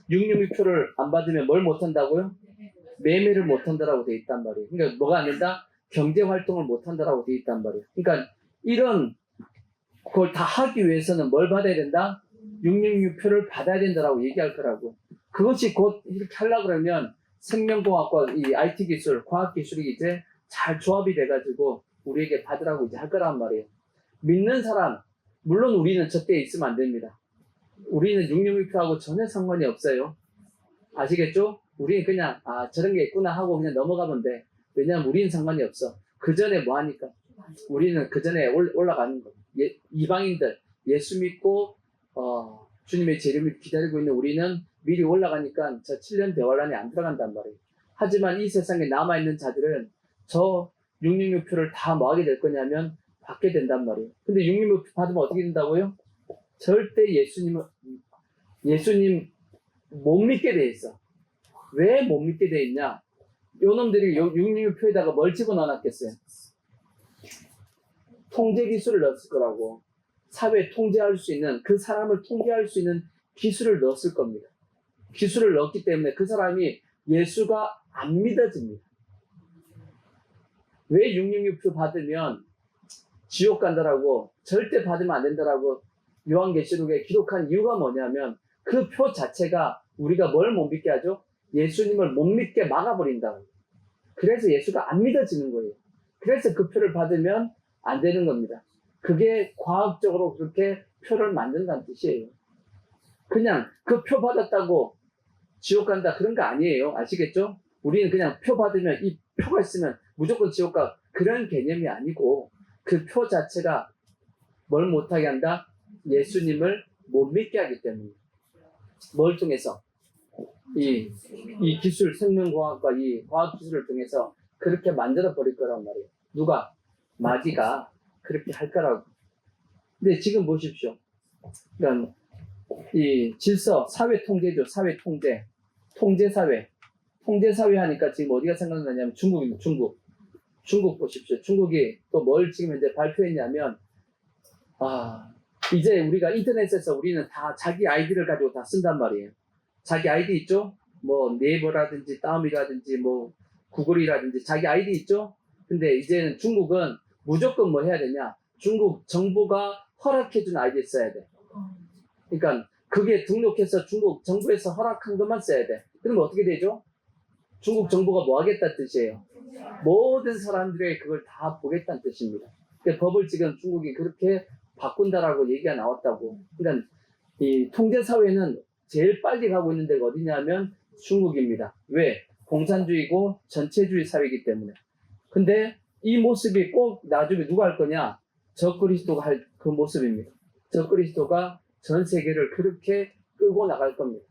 666표를 안 받으면 뭘 못한다고요? 매매를 못한다라고 돼 있단 말이에요. 그러니까 뭐가 안 된다? 경제활동을 못한다라고 돼 있단 말이에요. 그러니까 이런 그걸 다 하기 위해서는 뭘 받아야 된다? 666표를 받아야 된다라고 얘기할 거라고. 그것이 곧 이렇게 하려고 그러면 생명공학과 이 IT 기술, 과학 기술이 이제 잘 조합이 돼가지고 우리에게 받으라고 이제 할 거란 말이에요. 믿는 사람, 물론 우리는 저때에 있으면 안 됩니다. 우리는 666표하고 전혀 상관이 없어요. 아시겠죠? 우리는 그냥 저런 게 있구나 하고 그냥 넘어가면 돼. 왜냐하면 우리는 상관이 없어. 그 전에 뭐 하니까? 우리는 그 전에 올라가는 거. 이방인들 예수 믿고 주님의 재림을 기다리고 있는 우리는 미리 올라가니까 저 7년 대환란에 안 들어간단 말이에요. 하지만 이 세상에 남아있는 자들은 저 666표를 다 뭐 하게 될 거냐면 받게 된단 말이에요. 근데 666표 받으면 어떻게 된다고요? 절대 예수님 못 믿게 돼 있어. 왜 못 믿게 돼 있냐? 요놈들이 666표에다가 뭘 집어넣어놨겠어요? 통제 기술을 넣었을 거라고. 사회에 통제할 수 있는, 그 사람을 통제할 수 있는 기술을 넣었을 겁니다. 기술을 넣었기 때문에 그 사람이 예수가 안 믿어집니다. 왜 666표 받으면 지옥 간다라고, 절대 받으면 안 된다라고 요한계시록에 기록한 이유가 뭐냐면 그 표 자체가 우리가 뭘 못 믿게 하죠? 예수님을 못 믿게 막아버린다고. 그래서 예수가 안 믿어지는 거예요. 그래서 그 표를 받으면 안 되는 겁니다. 그게 과학적으로 그렇게 표를 만든다는 뜻이에요. 그냥 그 표 받았다고 지옥 간다 그런 거 아니에요. 아시겠죠? 우리는 그냥 표 받으면 이 표가 있으면 무조건 지옥 가 그런 개념이 아니고 그 표 자체가 뭘 못하게 한다? 예수님을 못 믿게 하기 때문에. 뭘 통해서? 이 기술, 생명공학과 이 과학기술을 통해서 그렇게 만들어 버릴 거란 말이에요. 누가? 마귀가 그렇게 할 거라고. 근데 지금 보십시오. 그러니까 이 질서, 사회 통제죠. 사회 통제. 통제사회. 통제사회 하니까 지금 어디가 생각나냐면 중국입니다. 중국 보십시오. 중국이 또 뭘 지금 현재 발표했냐면 이제 우리가 인터넷에서 우리는 다 자기 아이디를 가지고 다 쓴단 말이에요. 자기 아이디 있죠? 뭐 네이버라든지 다음이라든지 뭐 구글이라든지 자기 아이디 있죠? 근데 이제는 중국은 무조건 뭐 해야 되냐? 중국 정부가 허락해준 아이디 써야 돼. 그러니까 그게 등록해서 중국 정부에서 허락한 것만 써야 돼. 그러면 어떻게 되죠? 중국 정부가 뭐 하겠다는 뜻이에요? 모든 사람들이 그걸 다 보겠다는 뜻입니다. 그러니까 법을 지금 중국이 그렇게 바꾼다라고 얘기가 나왔다고. 그러니까 이 통제사회는 제일 빨리 가고 있는 데가 어디냐면 중국입니다. 왜? 공산주의고 전체주의 사회이기 때문에. 근데 이 모습이 꼭 나중에 누가 할 거냐? 적그리스도가 할 그 모습입니다. 적그리스도가 전 세계를 그렇게 끌고 나갈 겁니다.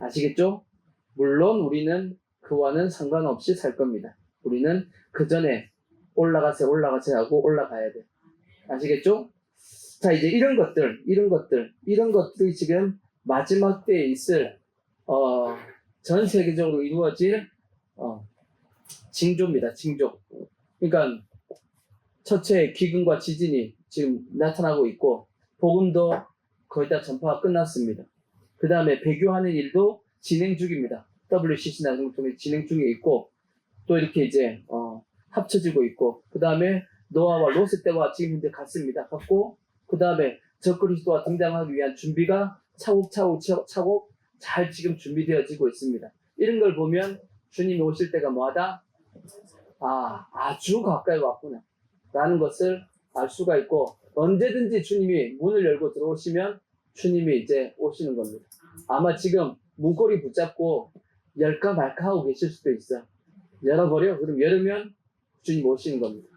아시겠죠? 물론 우리는 그와는 상관없이 살 겁니다. 우리는 그 전에 올라가세요 하고 올라가야 돼. 아시겠죠? 자, 이제 이런 것들이 지금 마지막 때에 있을, 전 세계적으로 이루어질, 징조입니다. 징조. 그러니까, 첫째 기근과 지진이 지금 나타나고 있고, 복음도 거의 다 전파가 끝났습니다. 그 다음에 배교하는 일도 진행 중입니다. WCC 나중을 통해 진행 중에 있고, 또 이렇게 이제 합쳐지고 있고, 그 다음에 노아와 롯의 때와 지금 현재 같습니다. 같고, 그 다음에 적그리스도가 등장하기 위한 준비가 차곡차곡 잘 지금 준비되어지고 있습니다. 이런 걸 보면 주님이 오실 때가 뭐하다? 아주 가까이 왔구나 라는 것을 알 수가 있고, 언제든지 주님이 문을 열고 들어오시면 주님이 이제 오시는 겁니다. 아마 지금 문고리 붙잡고 열까 말까 하고 계실 수도 있어요. 열어버려? 그럼 열으면 주님 오시는 겁니다.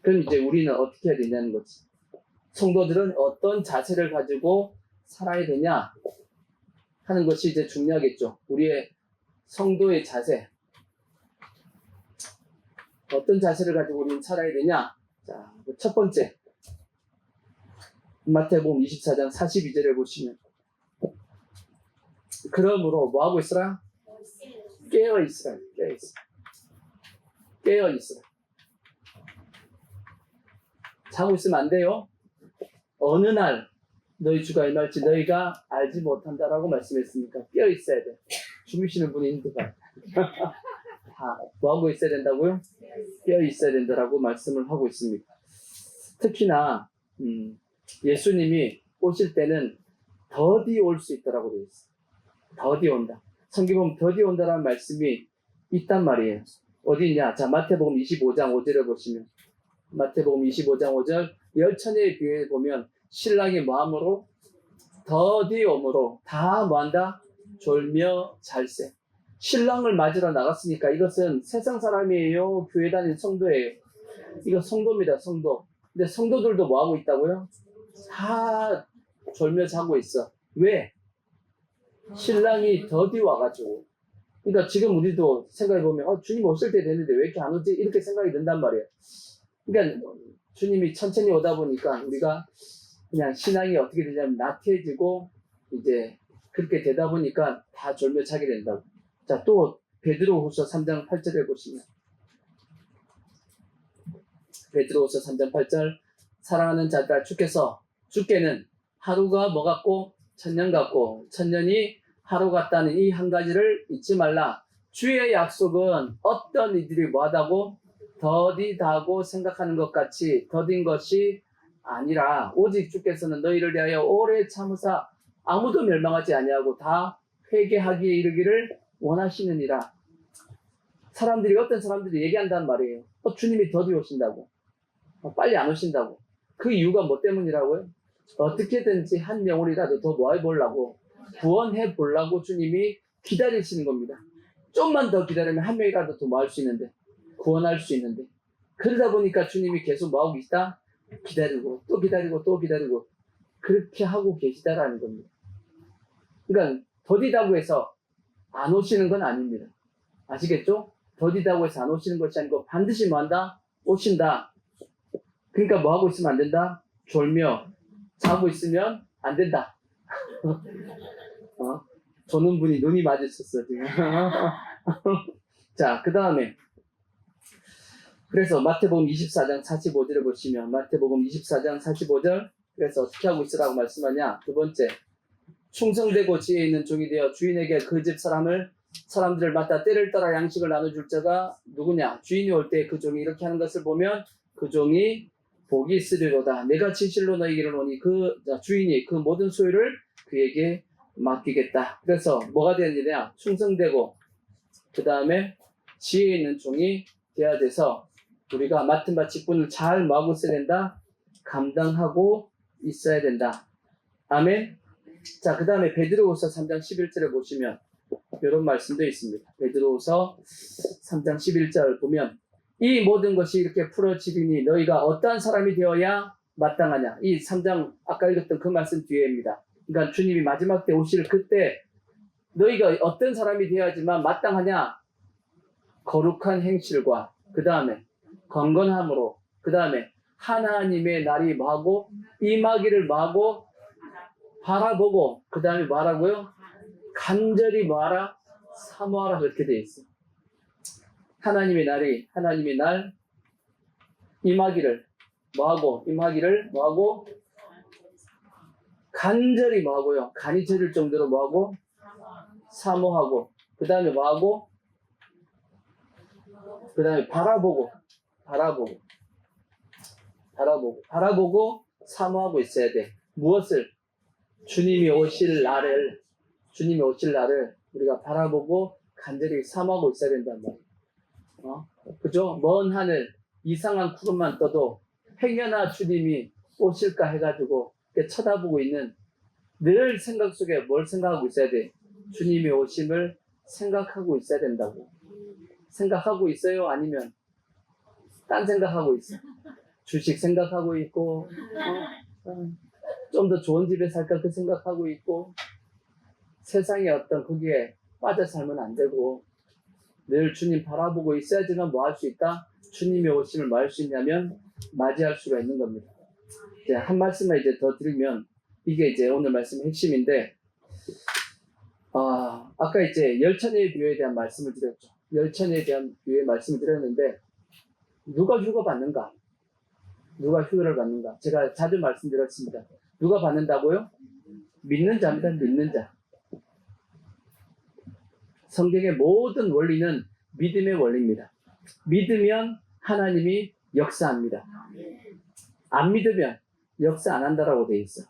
그럼 이제 우리는 어떻게 해야 되냐는 거지. 성도들은 어떤 자세를 가지고 살아야 되냐 하는 것이 이제 중요하겠죠. 우리의 성도의 자세. 어떤 자세를 가지고 우리는 살아야 되냐? 자, 첫 번째. 마태복음 24장 42절에 보시면, 그러므로 뭐 하고 있으라? 깨어 있으라. 깨어 있으라. 자고 있으면 안 돼요. 어느 날 너희 주가 임할지 너희가 알지 못한다라고 말씀했으니까 깨어 있어야 돼. 주무시는 분이 힘들다. 뭐 하고 있어야 된다고요? 깨어 있어야 된다라고 말씀을 하고 있습니다. 특히나 예수님이 오실 때는 더디 올 수 있다라고 되어 있어요. 더디 온다. 성경 보면 더디 온다라는 말씀이 있단 말이에요. 어디 있냐? 자, 마태복음 25장 5절을 보시면, 마태복음 25장 5절, 열처녀의 비유에 보면 신랑이 마음으로 더디 오므로 다 뭐한다? 졸며 잘세. 신랑을 맞으러 나갔으니까 이것은 세상 사람이에요? 교회 다니는 성도예요? 이거 성도입니다, 성도. 근데 성도들도 뭐 하고 있다고요? 다 졸며 자고 있어. 왜? 신랑이 더디 와가지고. 그러니까 지금 우리도 생각해보면 주님 오실 때 됐는데 왜 이렇게 안 오지? 이렇게 생각이 든단 말이에요. 그러니까 주님이 천천히 오다 보니까 우리가 그냥 신앙이 어떻게 되냐면 나태해지고 이제 그렇게 되다 보니까 다 졸며 자게 된다고. 자, 또 베드로후서 3장 8절에 보시면, 베드로후서 3장 8절, 사랑하는 자들아 주께는 하루가 뭐 같고 천년 같고 천년이 하루 같다는 이 한 가지를 잊지 말라. 주의 약속은 어떤 이들이 뭐하다고 더디다고 생각하는 것 같이 더딘 것이 아니라 오직 주께서는 너희를 위하여 오래 참으사 아무도 멸망하지 아니하고 다 회개하기에 이르기를 원하시느니라. 어떤 사람들이 얘기한단 말이에요. 주님이 더디 오신다고. 빨리 안 오신다고. 그 이유가 뭐 때문이라고요? 어떻게든지 한 영혼이라도 더 뭐 해보려고, 구원해 보려고 주님이 기다리시는 겁니다. 좀만 더 기다리면 한 명이라도 더 뭐 할 수 있는데, 구원할 수 있는데. 그러다 보니까 주님이 계속 뭐 하고 계시다? 기다리고 또 기다리고 또 기다리고 그렇게 하고 계시다라는 겁니다. 그러니까 더디다고 해서 안 오시는 건 아닙니다. 아시겠죠? 더디다고 해서 안 오시는 것이 아니고 반드시 뭐 한다? 오신다. 그러니까 뭐 하고 있으면 안 된다? 졸며 자고 있으면 안 된다. 조는 분이 눈이 맞으셨어 지금. 자, 그 다음에 그래서 마태복음 24장 45절을 보시면, 마태복음 24장 45절, 그래서 어떻게 하고 있으라고 말씀하냐? 두 번째, 충성되고 지혜 있는 종이 되어 주인에게 그 집 사람들을 맡아 때를 따라 양식을 나눠줄 자가 누구냐? 주인이 올 때 그 종이 이렇게 하는 것을 보면 그 종이 복이 있으리로다. 내가 진실로 너희에게 이르노니 주인이 그 모든 소유를 그에게 맡기겠다. 그래서 뭐가 되느냐? 충성되고 그 다음에 지혜 있는 종이 되어야 돼서 우리가 맡은 바 직분을 잘 마음고 있어야 된다. 감당하고 있어야 된다. 아멘. 자, 그 다음에 베드로후서 3장 11절을 보시면 이런 말씀도 있습니다. 베드로후서 3장 11절 보면 이 모든 것이 이렇게 풀어지리니 너희가 어떠한 사람이 되어야 마땅하냐. 이 3장 아까 읽었던 그 말씀 뒤에입니다. 그러니까 주님이 마지막 때 오실 그때 너희가 어떤 사람이 되어야지만 마땅하냐. 거룩한 행실과 그 다음에 건건함으로 그 다음에 하나님의 날이 뭐하고 임하기를 뭐하고 바라보고 그 다음에 뭐하라고요? 간절히 뭐하라? 사모하라. 그렇게 되어 있어요. 하나님의 날 임하기를 뭐하고 간절히 뭐하고요? 간이 저릴 정도로 뭐하고? 사모하고, 그 다음에 뭐하고? 그 다음에 바라보고 사모하고 있어야 돼. 무엇을? 주님이 오실 날을 우리가 바라보고 간절히 사모하고 있어야 된단 말이에요. 그죠? 먼 하늘, 이상한 구름만 떠도 행여나 주님이 오실까 해가지고 쳐다보고 있는 늘 생각 속에 뭘 생각하고 있어야 돼? 주님이 오심을 생각하고 있어야 된다고. 생각하고 있어요? 아니면 딴 생각하고 있어? 주식 생각하고 있고, 좀 더 좋은 집에 살까 그 생각하고 있고, 세상의 어떤 거기에 빠져 살면 안 되고, 늘 주님 바라보고 있어야지만 뭐 할 수 있다? 주님의 오심을 뭐 할 수 있냐면 맞이할 수가 있는 겁니다. 이제 한 말씀만 이제 더 드리면, 이게 이제 오늘 말씀의 핵심인데, 아까 이제 열천의 비유에 대한 말씀을 드렸죠. 열천에 대한 비유의 말씀을 드렸는데, 누가 휴거받는가? 누가 휴거를 받는가? 제가 자주 말씀드렸습니다. 누가 받는다고요? 믿는 자입니다. 믿는 자. 성경의 모든 원리는 믿음의 원리입니다. 믿으면 하나님이 역사합니다. 안 믿으면 역사 안 한다라고 돼 있어.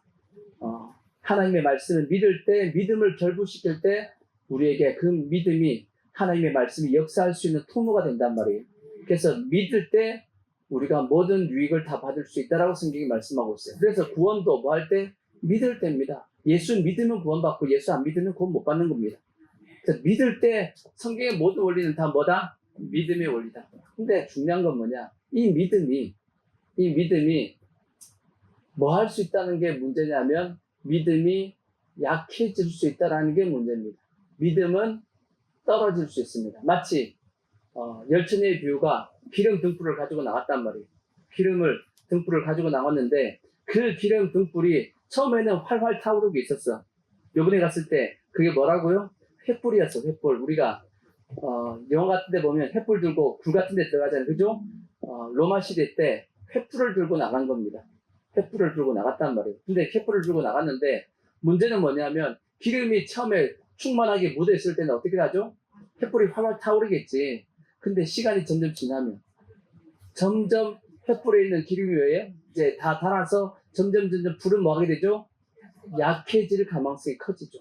하나님의 말씀을 믿을 때, 믿음을 결부시킬 때 우리에게 그 믿음이 하나님의 말씀이 역사할 수 있는 통로가 된단 말이에요. 그래서 믿을 때 우리가 모든 유익을 다 받을 수 있다라고 성경이 말씀하고 있어요. 그래서 구원도 뭐 할 때? 믿을 때입니다. 예수 믿으면 구원받고 예수 안 믿으면 구원 못 받는 겁니다. 그래서 믿을 때 성경의 모든 원리는 다 뭐다? 믿음의 원리다. 근데 중요한 건 뭐냐? 이 믿음이 뭐 할 수 있다는 게 문제냐면 믿음이 약해질 수 있다는 게 문제입니다. 믿음은 떨어질 수 있습니다. 마치 열천의 비유가 기름 등불을 가지고 나갔단 말이에요. 등불을 가지고 나왔는데 그 기름 등불이 처음에는 활활 타오르고 있었어. 요번에 갔을 때 그게 뭐라고요? 횃불이었어. 횃불. 우리가 영화 같은 데 보면 횃불 들고 굴 같은 데 들어가잖아요. 그죠? 로마 시대 때 횃불을 들고 나간 겁니다. 횃불을 들고 나갔단 말이에요. 근데 횃불을 들고 나갔는데 문제는 뭐냐면 기름이 처음에 충만하게 묻어있을 때는 어떻게 하죠? 횃불이 활활 타오르겠지. 근데 시간이 점점 지나면 점점 횃불에 있는 기름이 왜요? 이제 다 달아서 점점 불은 뭐 하게 되죠? 약해질 가능성이 커지죠.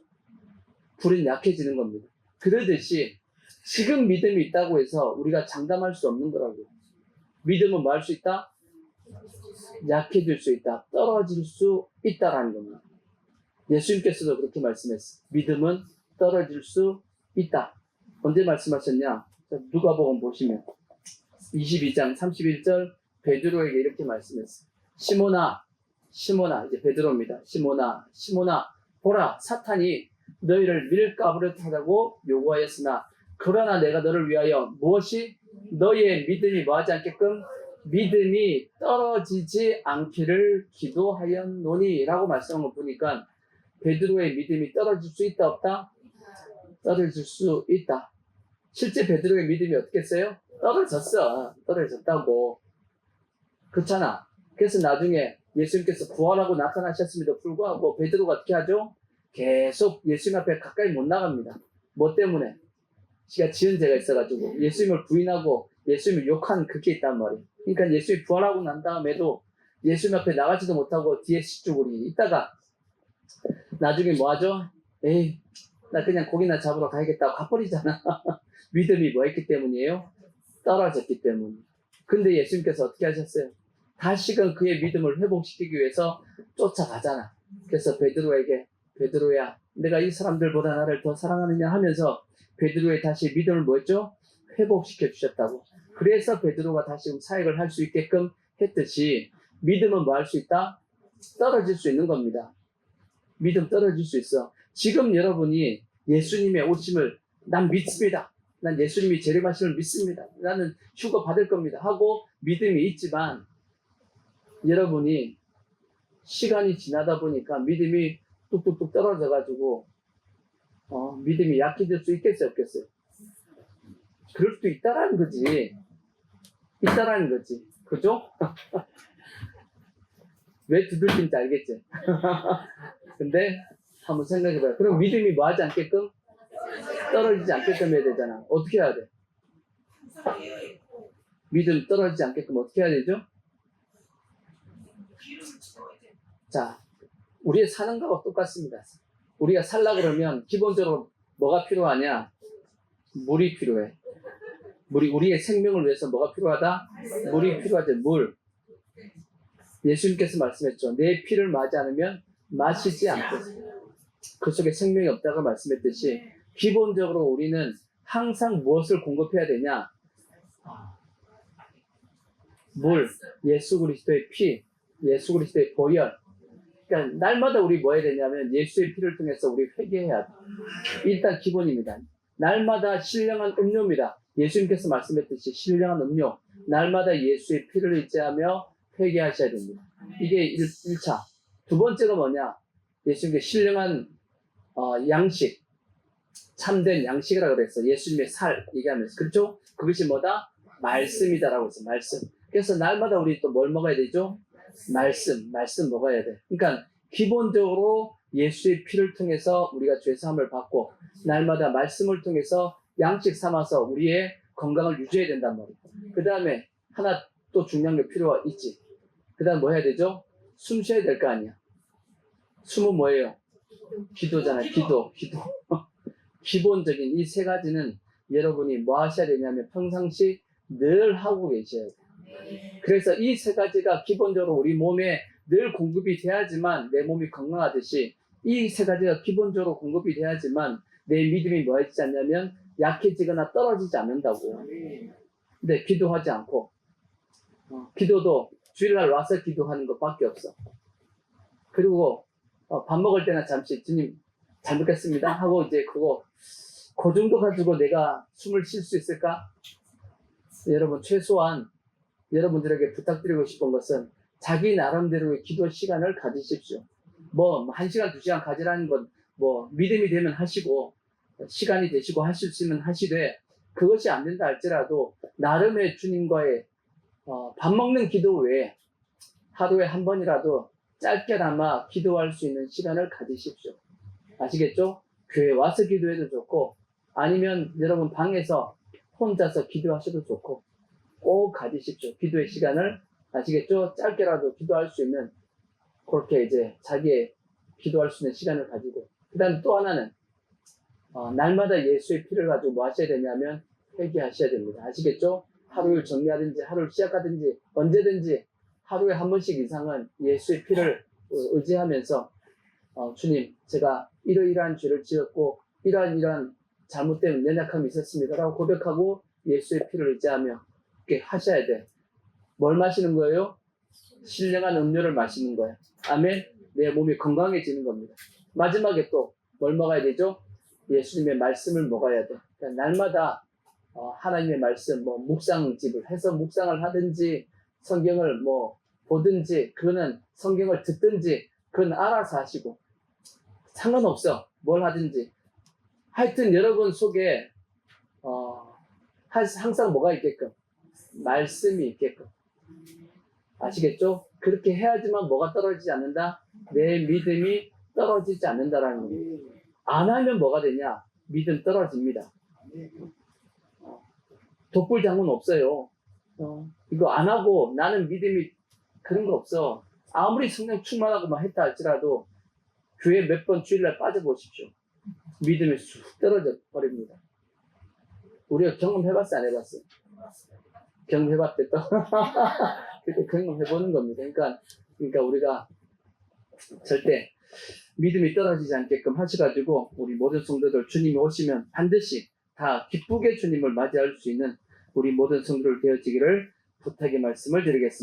불은 약해지는 겁니다. 그러듯이 지금 믿음이 있다고 해서 우리가 장담할 수 없는 거라고요. 믿음은 뭐 할 수 있다? 약해질 수 있다. 떨어질 수 있다라는 겁니다. 예수님께서도 그렇게 말씀했어요. 믿음은 떨어질 수 있다. 언제 말씀하셨냐? 누가복음 보시면 22장 31절 베드로에게 이렇게 말씀했어요. 시몬아, 이제 베드로입니다. 시몬아, 보라, 사탄이 너희를 밀가부르트하다고 요구하였으나 그러나 내가 너를 위하여 무엇이? 너희의 믿음이 뭐하지 않게끔 믿음이 떨어지지 않기를 기도하였노니 라고 말씀한 거 보니까 베드로의 믿음이 떨어질 수 있다 없다? 떨어질 수 있다. 실제 베드로의 믿음이 어떻게 했어요? 떨어졌다고. 그렇잖아. 그래서 나중에 예수님께서 부활하고 나타나셨음에도 불구하고 베드로가 어떻게 하죠? 계속 예수님 앞에 가까이 못 나갑니다. 뭐 때문에? 지가 지은 죄가 있어가지고 예수님을 부인하고 예수님을 욕한 그게 있단 말이에요. 그러니까 예수님이 부활하고 난 다음에도 예수님 앞에 나가지도 못하고 뒤에 시주구리 있다가 나중에 뭐 하죠? 에이, 나 그냥 고기나 잡으러 가야겠다고 가버리잖아. 믿음이 뭐 했기 때문이에요? 떨어졌기 때문에. 근데 예수님께서 어떻게 하셨어요? 다시금 그의 믿음을 회복시키기 위해서 쫓아가잖아. 그래서 베드로에게 베드로야, 내가 이 사람들보다 나를 더 사랑하느냐 하면서 베드로의 다시 믿음을 뭐 했죠? 회복시켜 주셨다고. 그래서 베드로가 다시금 사역을 할 수 있게끔 했듯이 믿음은 뭐 할 수 있다? 떨어질 수 있는 겁니다. 믿음 떨어질 수 있어. 지금 여러분이 예수님의 오심을 난 믿습니다. 난 예수님이 재림하심을 믿습니다. 나는 휴거 받을 겁니다. 하고 믿음이 있지만 여러분이 시간이 지나다 보니까 믿음이 뚝뚝뚝 떨어져가지고 믿음이 약해질 수 있겠어요? 없겠어요? 그럴 수도 있다라는 거지. 그죠? 왜 두들긴지 알겠지? 근데 한번 생각해봐요. 그럼 믿음이 뭐 하지 않게끔? 떨어지지 않게끔 해야 되잖아. 어떻게 해야 돼? 믿음 떨어지지 않게끔 어떻게 해야 되죠? 자, 우리의 사는 거하고 똑같습니다. 우리가 살라 그러면 기본적으로 뭐가 필요하냐? 물이 필요해. 우리의 생명을 위해서 뭐가 필요하다? 물이 필요하죠. 물. 예수님께서 말씀했죠. 내 피를 마지 않으면 마시지 않겠어. 그 속에 생명이 없다고 말씀했듯이 기본적으로 우리는 항상 무엇을 공급해야 되냐? 물, 예수 그리스도의 피, 예수 그리스도의 보혈. 그러니까 날마다 우리 뭐 해야 되냐면 예수의 피를 통해서 우리 회개해야 돼. 일단 기본입니다. 날마다 신령한 음료입니다. 예수님께서 말씀했듯이 신령한 음료. 날마다 예수의 피를 의지하며 회개하셔야 됩니다. 이게 1차. 두 번째가 뭐냐? 예수님께 신령한 양식, 참된 양식이라고 그랬어. 예수님의 살 얘기하면서. 그렇죠? 그것이 뭐다? 말씀이다라고 했어. 말씀. 그래서 날마다 우리 또 뭘 먹어야 되죠? 말씀 먹어야 돼. 그러니까 기본적으로 예수의 피를 통해서 우리가 죄사함을 받고 날마다 말씀을 통해서 양식 삼아서 우리의 건강을 유지해야 된단 말이에요. 그 다음에 하나 또 중요한 게 필요가 있지. 그 다음 뭐 해야 되죠? 숨 쉬어야 될 거 아니야. 숨은 뭐예요? 기도잖아요. 기도. 기본적인 이 세 가지는 여러분이 뭐 하셔야 되냐면 평상시 늘 하고 계셔야 돼요. 그래서 이 세 가지가 기본적으로 우리 몸에 늘 공급이 돼야지만 내 몸이 건강하듯이 이 세 가지가 기본적으로 공급이 돼야지만 내 믿음이 뭐하지 않냐면 약해지거나 떨어지지 않는다고. 근데 기도하지 않고 기도도 주일날 와서 기도하는 것밖에 없어. 그리고 밥 먹을 때나 잠시 주님 잘 먹겠습니다 하고 이제 그 정도 가지고 내가 숨을 쉴 수 있을까? 여러분 최소한 여러분들에게 부탁드리고 싶은 것은 자기 나름대로의 기도 시간을 가지십시오. 뭐 1시간, 2시간 가지라는 건 뭐 믿음이 되면 하시고 시간이 되시고 하실 수 있으면 하시되 그것이 안 된다 할지라도 나름의 주님과의 밥 먹는 기도 외에 하루에 한 번이라도 짧게나마 기도할 수 있는 시간을 가지십시오. 아시겠죠? 교회 와서 기도해도 좋고 아니면 여러분 방에서 혼자서 기도하셔도 좋고 꼭 가지십시오. 기도의 시간을 아시겠죠? 짧게라도 기도할 수 있는 그렇게 이제 자기의 기도할 수 있는 시간을 가지고 그 다음 또 하나는 날마다 예수의 피를 가지고 뭐 하셔야 되냐면 회개하셔야 됩니다. 아시겠죠? 하루를 정리하든지 하루를 시작하든지 언제든지 하루에 한 번씩 이상은 예수의 피를 의지하면서 주님 제가 이러이러한 죄를 지었고 이러한 잘못된 연약함이 있었습니다 라고 고백하고 예수의 피를 의지하며 이렇게 하셔야 돼. 뭘 마시는 거예요? 신령한 음료를 마시는 거예요. 아멘. 내 몸이 건강해지는 겁니다. 마지막에 또 뭘 먹어야 되죠? 예수님의 말씀을 먹어야 돼. 그러니까 날마다 하나님의 말씀, 뭐 묵상집을 해서 묵상을 하든지 성경을 뭐 보든지 그거는 성경을 듣든지 그건 알아서 하시고 상관없어. 뭘 하든지. 하여튼 여러분 속에 항상 뭐가 있게끔 말씀이 있게끔. 아시겠죠? 그렇게 해야지만 뭐가 떨어지지 않는다? 내 믿음이 떨어지지 않는다라는 겁니다. 안 하면 뭐가 되냐? 믿음 떨어집니다. 독불장군 없어요. 이거 안 하고 나는 믿음이 그런 거 없어. 아무리 성령 충만하고 막 했다 할지라도 교회 몇 번 주일날 빠져보십시오. 믿음이 쑥 떨어져 버립니다. 우리가 경험해봤어, 안 해봤어? 경험해봤대 또. 그렇게 경험해보는 겁니다. 그러니까 우리가 절대 믿음이 떨어지지 않게끔 하셔가지고 우리 모든 성도들 주님이 오시면 반드시 다 기쁘게 주님을 맞이할 수 있는 우리 모든 성도들 되어지기를 부탁의 말씀을 드리겠습니다.